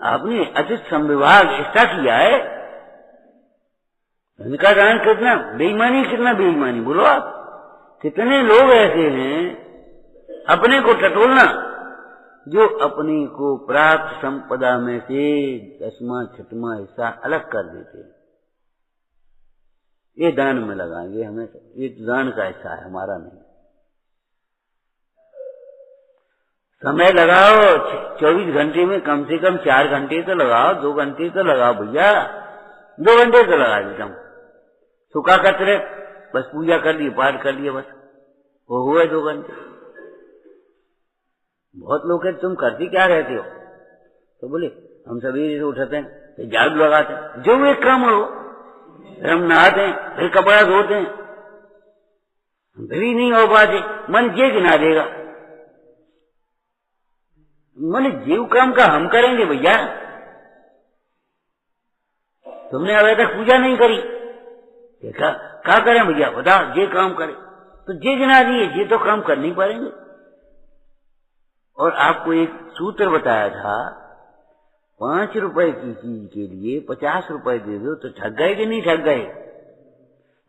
आपने अतिथि संविभाग ऐसा किया है। इनका दान कितना बेईमानी, कितना बेईमानी बोलो आप। कितने लोग ऐसे हैं अपने को टटोलना, जो अपने को प्राप्त संपदा में से 10वां 6वां हिस्सा अलग कर देते हैं। ये दान में लगाएंगे हमें, तो ये दान का हिस्सा है, हमारा नहीं। समय लगाओ 24 घंटे में कम से कम 4 घंटे तो लगाओ, 2 घंटे तो लगाओ भैया, 2 घंटे तो लगा देता हूँ। सुखा कचरे बस पूजा कर ली, पाठ कर लिया, बस वो हुए 2 घंटे। बहुत लोग हैं, तुम करती क्या रहते हो? तो बोले हम सवेरे से उठते हैं तो झाड़ू लगाते हैं, जो एक काम हो। फिर हम नहाते हैं, फिर कपड़ा धोते हैं, फिर ही नहीं हो पाते। मन ये गिना देगा, मन जीव काम का हम करेंगे भैया। तुमने अभी तक पूजा नहीं करी, क्या करें भैया बता, ये काम करे तो ये गिना दिए, ये तो काम कर नहीं पाएंगे। और आपको एक सूत्र बताया था, 5 रुपए की चीज के लिए 50 रुपए दे दो तो ठग गए कि नहीं ठग गए?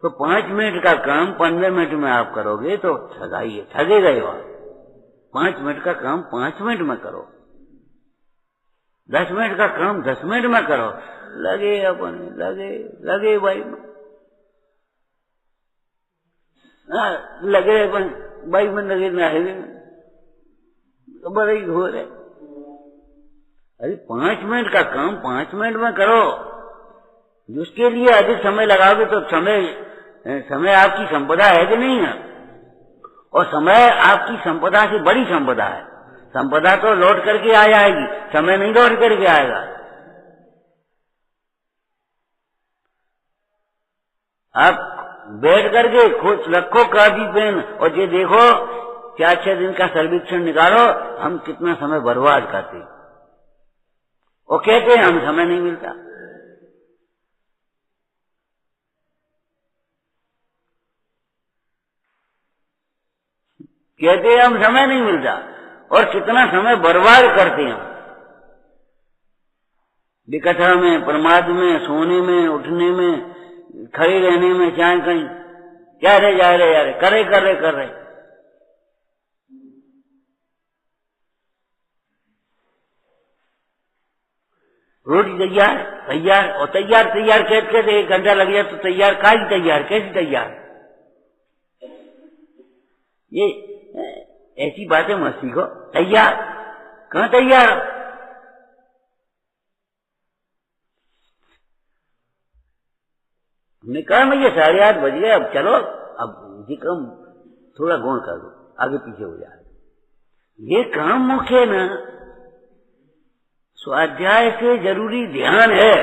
तो 5 मिनट का काम 15 मिनट में आप करोगे तो ठगाइए, ठगे गए हो। 5 मिनट का काम 5 मिनट में करो, 10 मिनट का काम 10 मिनट में करो। लगे अपने लगे भाई, लगे भाई में लगे नाहे तो बड़ा ही घोर है। अरे 5 मिनट का काम 5 मिनट में करो। जिसके लिए अधिक समय लगाओगे तो समय आपकी संपदा है कि नहीं है? और समय आपकी संपदा से बड़ी संपदा है। संपदा तो लौट करके आ जाएगी, समय नहीं लौट करके आएगा। आप बैठ करके खुद रखो कॉपी पेन और ये देखो 4-6 दिन का सर्वेक्षण निकालो, हम कितना समय बर्बाद करते। और कहते हैं हम समय नहीं मिलता। कहते हैं हम समय नहीं मिलता, और कितना समय बर्बाद करते हैं। विकथा में, प्रमाद में, सोने में, उठने में, खड़े रहने में, चाहे कहीं क्या रहे जा रहे यार, कर रहे। रोटी तैयार और तैयार कहते 1 घंटा लग जाए तो तैयार, काई तैयार, कैसी तैयार? ये ऐसी बातें मत सीखो। तैयार कहाँ तैयार? हमने कहा मैं ये 8:30 बज गए, अब चलो, अब ये काम थोड़ा गौण कर दो, आगे पीछे हो जाए। ये काम मुख्य ना, स्वाध्याय से जरूरी ध्यान है।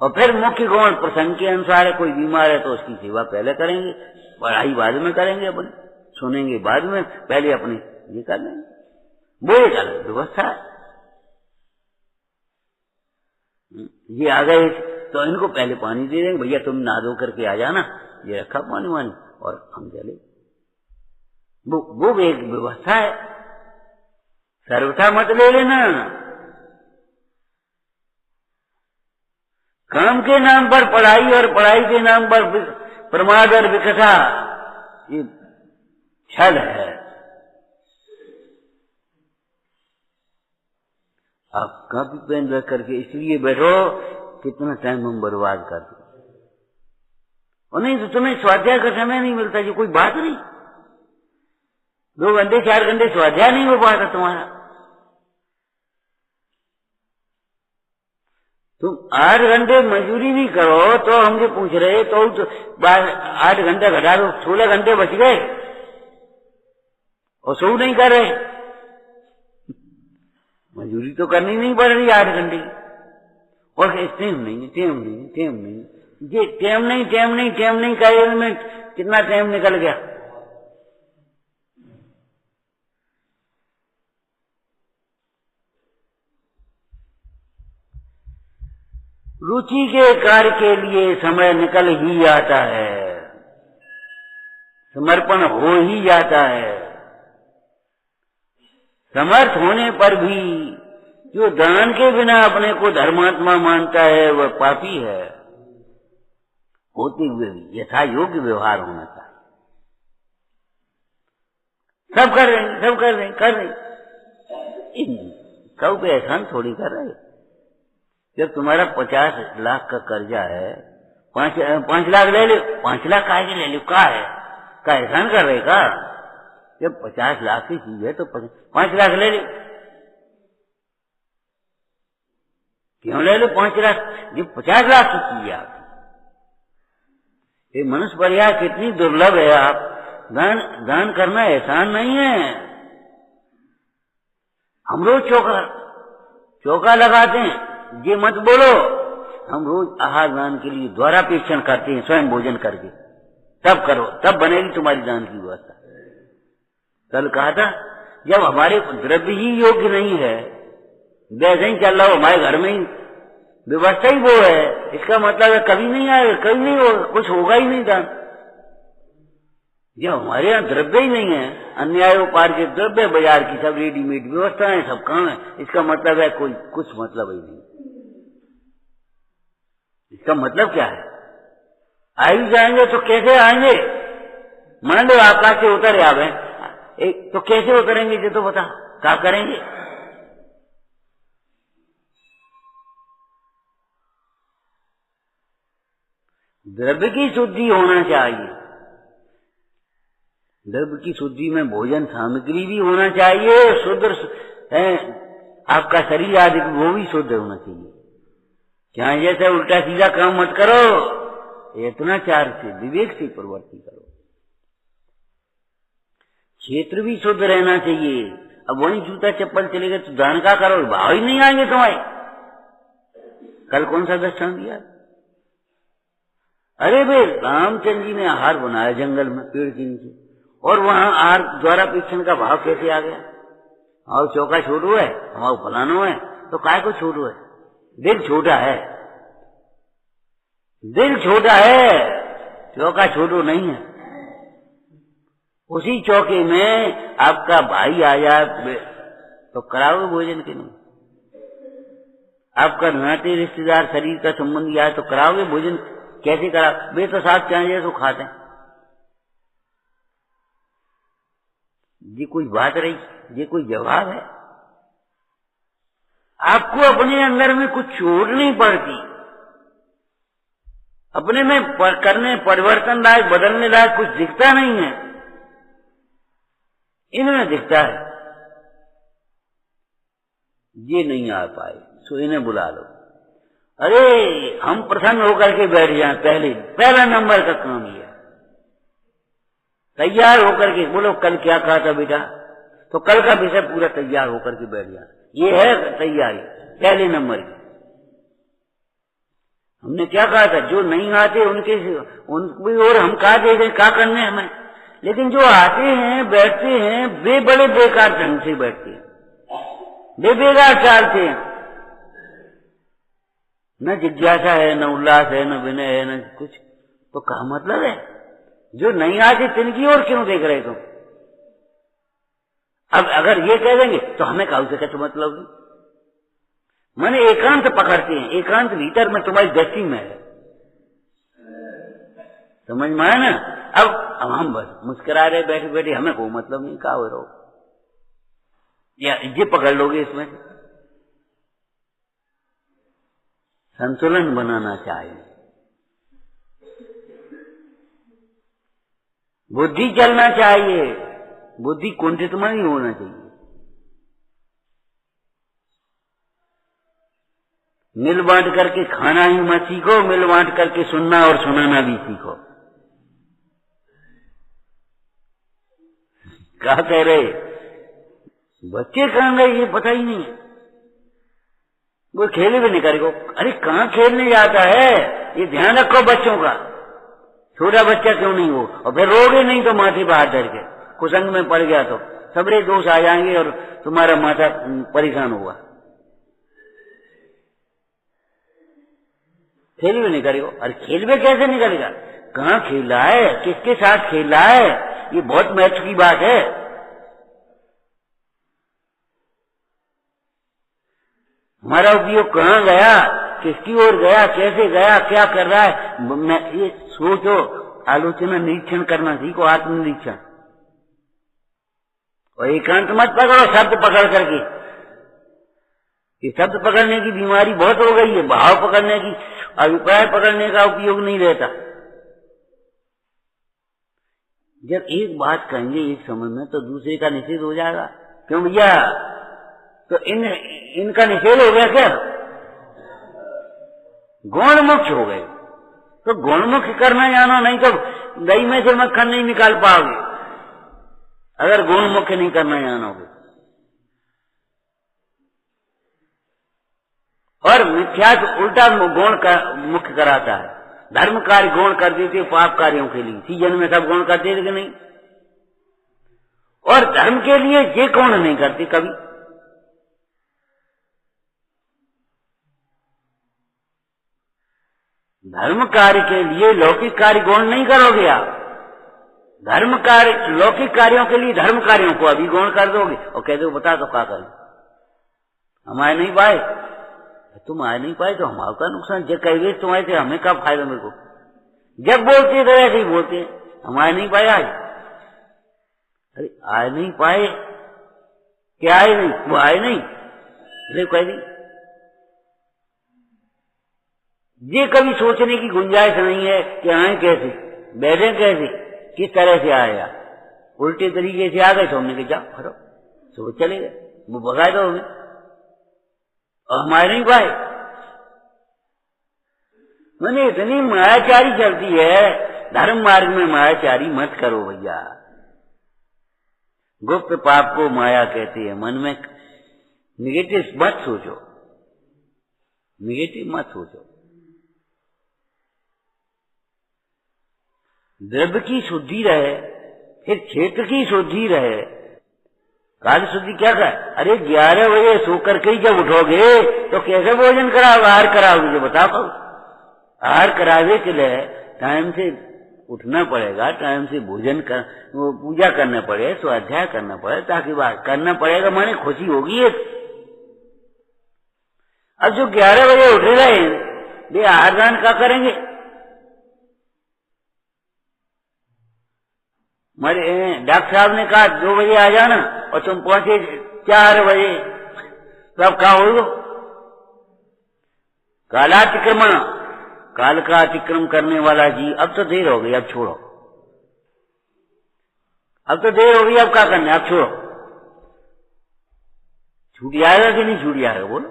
और फिर मुख्य गौण प्रसंग के अनुसार है। कोई बीमार है तो उसकी सेवा पहले करेंगे, पढ़ाई बाद में करेंगे, अपने सुनेंगे बाद में, पहले अपने ये कर लेंगे। वो एक अलग व्यवस्था है। ये आ गए तो इनको पहले पानी दे देंगे, भैया तुम नहा धो करके आ जाना, ये रखा पानी वानी, और हम चले। वो एक व्यवस्था है, सर्वथा मत ले लेना। काम के नाम पर पढ़ाई और पढ़ाई के नाम पर प्रमाद और विकथा, ये छल है। आप कॉपी पेन रख करके इसलिए बैठो, कितना टाइम हम बर्बाद कर दो। और नहीं तो तुम्हें स्वाध्याय का समय नहीं मिलता, ये कोई बात नहीं। 2 घंटे 4 घंटे स्वाध्याय नहीं हो पाता तुम्हारा। तुम 8 घंटे मजदूरी भी करो तो हमसे पूछ रहे तो 8 घंटे घटा दो, 16 घंटे बच गए और सो नहीं कर रहे। मजदूरी तो करनी नहीं पड़ रही 8 घंटे की। और टेम नहीं ये टेम नहीं कहे में कितना टाइम निकल गया। रुचि के कार्य के लिए समय निकल ही आता है, समर्पण हो ही जाता है। समर्थ होने पर भी जो दान के बिना अपने को धर्मात्मा मानता है वह पापी है। होते हुए भी यथा योग्य व्यवहार होना चाहिए। सब कर रहे कब पे एहसान थोड़ी कर रहे। जब तुम्हारा 50 लाख का कर्जा है, 5 लाख ले लो, 5 लाख काहे के ले लो, का है का एहसान कर रहे का। जब 50 लाख की चीज है तो 5 लाख ले लो। क्यों ले लो 5 लाख, ये 50 लाख की चीज है आपकी। ये मनुष्य पर्याय कितनी दुर्लभ है। आप दान करना एहसान नहीं है। हम रोज चौका लगाते हैं, ये मत बोलो। हम रोज आहार दान के लिए द्वारापेक्षण करते हैं, स्वयं भोजन करके। तब करो, तब बनेगी तुम्हारी दान की व्यवस्था। कल कहा था जब हमारे द्रव्य ही योग्य नहीं है, वैसे ही चल रहा हो, हमारे घर में ही व्यवस्था ही वो है, इसका मतलब है कभी नहीं आएगा, कभी नहीं होगा, कुछ होगा ही नहीं दान। जब हमारे यहाँ द्रव्य ही नहीं है, अन्याय उपार्जित द्रव्य, बाजार की सब रेडीमेड व्यवस्थाएं, सब काम है, इसका मतलब है कोई कुछ मतलब ही नहीं। इसका मतलब क्या है? आ ही जाएंगे तो कैसे आएंगे? मान लो आकाश से उतर आवे, तो कैसे उतरेंगे ये तो बता, क्या करेंगे? द्रव्य की शुद्धि होना चाहिए। द्रव्य की शुद्धि में भोजन सामग्री भी होना चाहिए, शुद्ध है आपका शरीर आदि वो भी शुद्ध होना चाहिए। क्या जैसे उल्टा सीधा काम मत करो, इतना चार से विवेक से प्रवृत्ति करो। क्षेत्र भी शुद्ध रहना चाहिए। अब वही जूता चप्पल चलेगा तो दान का करो, भाव ही नहीं आएंगे तुम्हारे। कल कौन सा दृष्टांत दिया? अरे भाई रामचंद्र जी ने आहार बनाया जंगल में पेड़ के नीचे, और वहां आहार द्वारा परीक्षण का भाव कैसे आ गया? और चौका छोटू है, हमारा फलानो है, तो काय को छोटू है? दिल छोटा है, दिल छोटा है, चौका छोटू नहीं है। उसी चौके में आपका भाई आ जाए तो कराओगे भोजन के नहीं? आपका नाते रिश्तेदार शरीर का संबंधी आए तो कराओगे भोजन? कैसे करा? वे तो साथ चाहिए तो खाते हैं। ये कोई बात रही? ये कोई जवाब है? आपको अपने अंदर में कुछ चोट नहीं पड़ती, अपने में करने परिवर्तन लायक बदलने लायक कुछ दिखता नहीं है, इनमें दिखता है। ये नहीं आ पाए सो इन्हें बुला लो। अरे हम प्रसन्न होकर के बैठ जाए, पहला नंबर का काम ये है। तैयार होकर के बोलो कल क्या कहा था बेटा, तो कल का विषय पूरा तैयार होकर के बैठ जाए। ये है तैयारी पहले नंबर की। हमने क्या कहा था? जो नहीं आते उनकी और हम कहा दे क्या करने हमें, लेकिन जो आते हैं बैठते हैं वे बड़े बेकार ढंग से बैठते हैं, वे बेकार चालते हैं। न जिज्ञासा है, न उल्लास है, न विनय है, न कुछ। तो क्या मतलब है? जो नहीं आते तिनकी ओर क्यों देख रहे तुम? अब अगर ये कह देंगे तो हमें काऊ से क्या मतलब नहीं? मैंने एकांत पकड़ते हैं, एकांत भीतर में तुम्हारी दृष्टि में है, समझ में आया ना? अब हम बस मुस्कुरा रहे बैठे बैठे, हमें कोई मतलब नहीं, का हो रहा या ये पकड़ लोगे। इसमें संतुलन बनाना चाहिए, बुद्धि चलना चाहिए, बुद्धि कुंठित में नहीं होना चाहिए। मिल बांट करके खाना ही मत सीखो, मिल बांट करके सुनना और सुनाना भी सीखो। क्या कह रहे बच्चे कहाँ गए ये पता ही नहीं, वो खेल भी नहीं करेगा। अरे कहाँ खेलने जाता है, ये ध्यान रखो बच्चों का। छोटा बच्चा क्यों नहीं हो, और फिर रोगे नहीं तो माथे पर हाथ धर के, कुसंग में पड़ गया तो सबरे दोष आ जाएंगे और तुम्हारा माथा परेशान होगा। खेल भी नहीं करेगा। अरे खेल भी कैसे नहीं करेगा, कहाँ खेला है, किसके साथ खेला है, ये बहुत महत्व की बात है। हमारा उपयोग कहाँ गया, किसकी ओर गया, कैसे गया, क्या कर रहा है, मैं ये सोचो। आलोचना निरीक्षण करना सीखो, आत्मनिरीक्षण। और एकांत मत पकड़ो शब्द पकड़ करके, ये शब्द पकड़ने की बीमारी बहुत हो गई है। भाव पकड़ने की, अभिप्राय पकड़ने का उपयोग नहीं रहता। जब एक बात कहेंगे एक समय में तो दूसरे का निषेध हो जाएगा। क्यों भैया, तो इनका निषेध हो गया क्या, गुणमुख हो गए। तो गुणमुख करना जानो, नहीं तो दही में से मक्खन नहीं निकाल पाओगे अगर गुणमुख नहीं करना जानोगे। और मिथ्या उल्टा गुण का मुख्य कराता है। धर्म कार्य गुण कर देते पाप कार्यों के लिए, सीजन में सब गुण करते थे कि नहीं, और धर्म के लिए ये गुण नहीं करते कभी। धर्म कार्य के लिए लौकिक कार्य गुण नहीं करोगे आप, धर्म कार्य लौकिक कार्यों के लिए धर्म कार्यों को अभी गुण कर दोगे और कहते हो बता तो क्या करें, हम आए नहीं पाए। तुम आए नहीं पाए तो हमारा का नुकसान, जब कहे तुम आए थे हमें क्या फायदा मेरे को। जब बोलते तो ऐसे ही बोलते हैं, हम आए नहीं पाए आज। अरे आए नहीं पाए क्या, आए नहीं, वो आए नहीं, अरे कह दी। ये कभी सोचने की गुंजाइश नहीं है कि आए कैसे, बैठे कैसे, किस तरह से आएगा। उल्टे तरीके से आ गए तो हमने कहा जाओ खड़ो, तो चले गए, वो भगाए दो हमें और हमारे नहीं पाए। मैंने इतनी मायाचारी चलती है, धर्म मार्ग में मायाचारी मत करो भैया। गुप्त पाप को माया कहते हैं। मन में निगेटिव मत सोचो, निगेटिव मत सोचो। द्रव्य की शुद्धि रहे, फिर क्षेत्र की शुद्धि रहे। काल शुद्धि क्या कर, अरे 11 बजे सो करके ही जब उठोगे तो कैसे भोजन कराओगे, आहार कराओगे, जो बताओ। आहार करावे के लिए टाइम से उठना पड़ेगा, टाइम से भोजन कर, वो पूजा करना पड़े, स्वाध्याय करना पड़े, ताकि बात करना पड़ेगा, माने खुशी होगी ये। अब जो 11 बजे उठ रहे वे आहार दान क्या करेंगे। हमारे डॉक्टर साहब ने कहा 2 बजे आ जाना और तुम पहुंचे 4 बजे, तब क्या हो, कालातिक्रमण, काल का अतिक्रम करने वाला जी। अब तो देर हो गई, अब छोड़ो, अब तो देर हो गई, अब क्या करना, अब छोड़ो। छूट जाएगा कि नहीं छूट जाएगा बोलो।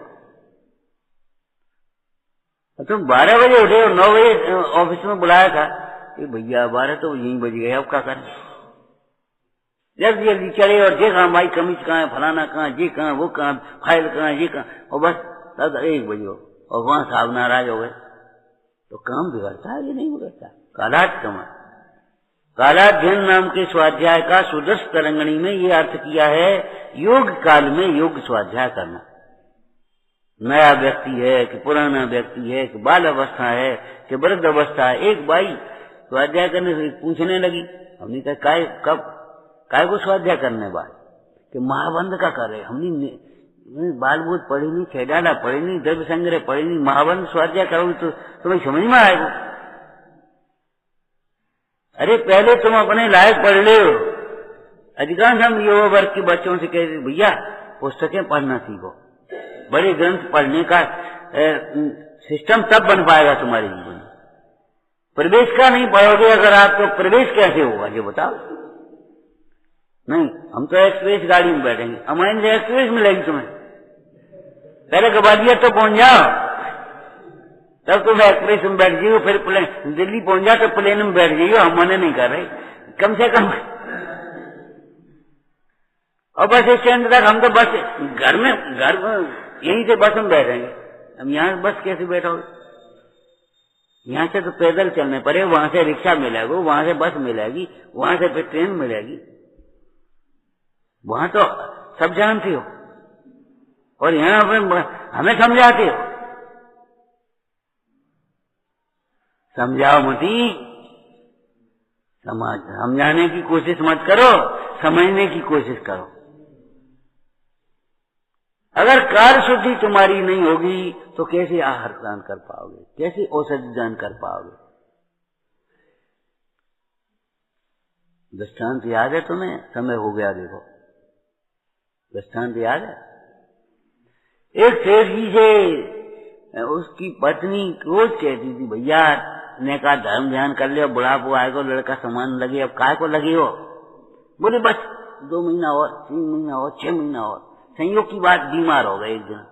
तुम 12 बजे उठे और 9 बजे ऑफिस में बुलाया था कि भैया 12 तो यहीं बज गए, अब क्या करें। जल्दी जल्दी चले और देखा भाई कमीज कहाँ है, फलाना कहाँ, ये कहाँ, वो कहाँ, फाइल कहाँ, ये कहाँ, और बस तब 1 बजे हो और वहां साहब नाराज हो गए। तो काम बिगड़ता है ये नहीं बिगड़ता। कालातिक्रमण, कालाध्ययन नाम के स्वाध्याय का सुदर्श तरंगणी में ये अर्थ किया है, योग काल में योग स्वाध्याय करना। नया व्यक्ति है कि पुराना व्यक्ति है कि बाल अवस्था है कि वृद्ध अवस्था है। एक बाई स्वाध्याय करने से पूछने लगी, हमने कहा काय को स्वाध्याय करने बाद कि महाबंध का करे। हमने बाल बोध पढ़ी नहीं, खेडाला पढ़ी नहीं, द्रव्य संग्रह पढ़ी नहीं, महाबंध स्वाध्याय करोगे तो तुम्हें समझ में आएगा। अरे पहले तुम अपने लायक पढ़ ले। अधिकांश हम युवा वर्ग के बच्चों से कहते भैया पुस्तकें पढ़ना सीखो, बड़े ग्रंथ पढ़ने का सिस्टम तब बन पाएगा तुम्हारे जीवन में। प्रवेश का नहीं पढ़ोगे अगर आप, तो प्रवेश कैसे होगा ये बताओ। नहीं, हम तो एक्सप्रेस गाड़ी में बैठेंगे, अमाइन से एक्सप्रेस मिलेगी तुम्हें। पहले ग्वालियर तो पहुंच जाओ, तब तुम एक्सप्रेस में बैठ जाइयो, फिर प्लेन दिल्ली पहुंच जा तो प्लेन में बैठ जाइयो, हम मना नहीं कर रहे, कम से कम। और बस स्टैंड तक हम तो बस घर में यहीं से बस में बैठेंगे। हम यहाँ बस कैसे बैठोगे? यहाँ से तो पैदल चलने पड़े, वहां से रिक्शा मिलेगा, वहां से बस मिलेगी, वहां से फिर ट्रेन मिलेगी। वहां तो सब जानते हो और यहाँ हमें समझाते हो। समझाओ मती, समझाने की कोशिश मत करो, समझने की कोशिश करो। अगर कार्य शुद्धि तुम्हारी नहीं होगी तो कैसे आहार दान कर पाओगे, कैसे औषधि दान कर पाओगे? दृष्टांत याद है तुम्हें? समय हो गया देखो, दृष्टांत याद है? एक सेठ जी से उसकी पत्नी रोज कहती थी, भैया ने कहा धर्म ध्यान कर ले, बुढ़ापो आएगा, लड़का समान लगे, अब काय को लगे हो? बोले बस 2 महीना और, 3 महीना और, 6 महीना और। संयोग की बात बीमार हो गए एक दिन,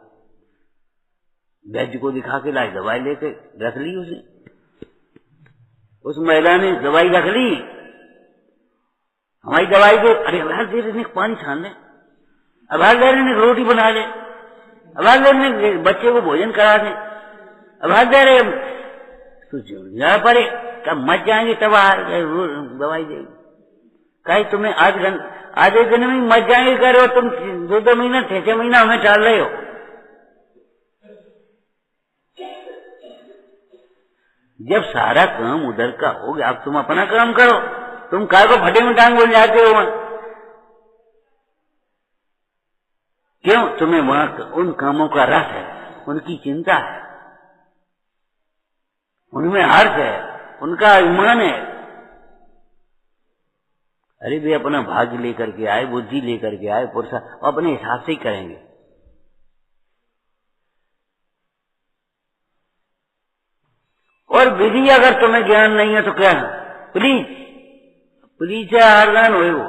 वैद्य को दिखा के लाई, दवाई लेके रख ली उसने। उस महिला ने दवाई रख ली, हमारी दवाई को अरे अभार दे रहे पानी छान ले, अभार दे रहे रोटी बना ले, अभार दे रहे बच्चे को भोजन करा दे, अभार दे रहे तो जा पड़े, कब मच जाएंगे तब दवाई देगी। कहीं तुम्हें आधे दिन में मच जाएंगे करो, तुम 2 महीना 6 महीना हमें टाल रहे हो। जब सारा काम उधर का हो गया, अब तुम अपना काम करो, तुम काय को फटे में टांग बोल जाते हो? क्यों? तुम्हें वहां उन कामों का रस है, उनकी चिंता है, उनमें हर्ष है, उनका अभिमान है। अरे वे अपना भाग्य लेकर के आए, बुद्धि लेकर के आए, पुरुषार्थ अपने हिसाब से ही करेंगे। और विधि अगर तुम्हें ज्ञान नहीं है तो क्या है? प्लीज से आहारदान हो वो।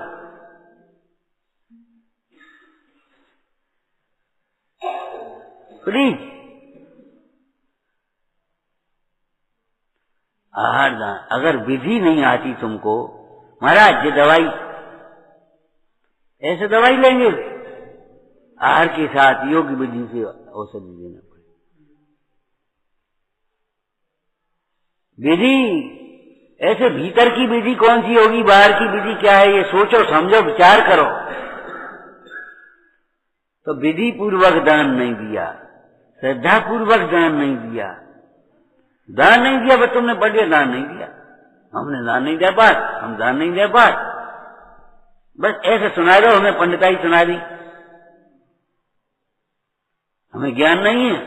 प्लीज आहारदान, अगर विधि नहीं आती तुमको, महाराज ये दवाई ऐसे दवाई लेंगे, आहार के साथ योग्य विधि से औषधि देना पड़ेगा। विधि ऐसे भीतर की विधि कौन सी होगी, बाहर की विधि क्या है, ये सोचो, समझो, विचार करो। तो विधि पूर्वक दान नहीं दिया, श्रद्धा पूर्वक दान नहीं दिया, दान नहीं दिया, बस तुमने बढ़िया दान नहीं दिया, हमने दान नहीं दे पाए, हम दान नहीं दे पाए, बस ऐसे सुना दो, हमें पंडिताई सुना दी, हमें ज्ञान नहीं है।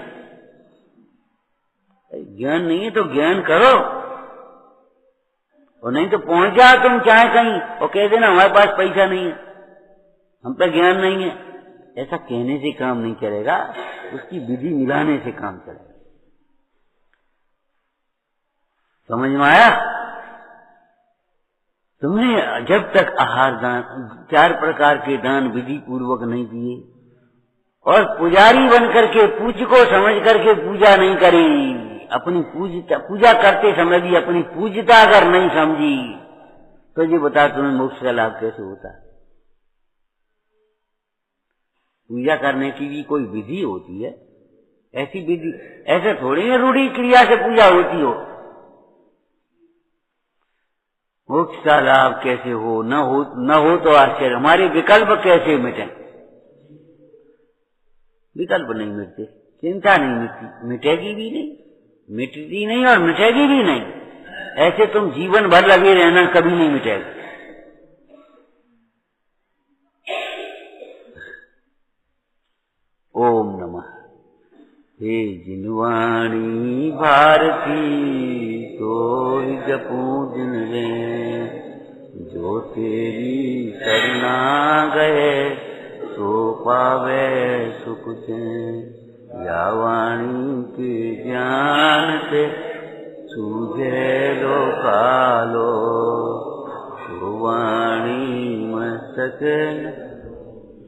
ज्ञान नहीं है तो ज्ञान करो, और नहीं तो पहुंच जाओ तुम चाहे कहीं और कह देना हमारे पास पैसा नहीं है, हम पे ज्ञान नहीं है। ऐसा कहने से काम नहीं चलेगा, उसकी विधि मिलाने से काम चलेगा। समझ में आया? तुमने जब तक आहार दान 4 प्रकार के दान विधि पूर्वक नहीं दिए और पुजारी बनकर के पूज्य को समझ करके पूजा नहीं करी, अपनी पूजा करते समय भी अपनी पूज्यता अगर नहीं समझी, तो ये बता तुम्हें मोक्ष का लाभ कैसे होता है? पूजा करने की भी कोई विधि होती है, ऐसी विधि ऐसे थोड़ी है रूढ़ी क्रिया से पूजा होती हो। मोक्ष का लाभ कैसे हो, न हो तो आश्चर्य, हमारे विकल्प कैसे मिटे? विकल्प नहीं मिटते, चिंता नहीं मिटती, मिटेगी भी नहीं, मिटती नहीं और मिटेगी भी नहीं। ऐसे तुम जीवन भर लगे रहना, कभी नहीं मिटेगा। ओम नमः। हे जिनवाणी भारती तो जपू दिन रे, जो तेरी शरणा गए सो पावे सुख चैन। या वाणी के ज्ञान से सूझे लो कालो, सो वाणी मस्तक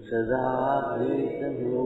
सदा प्रीत हो।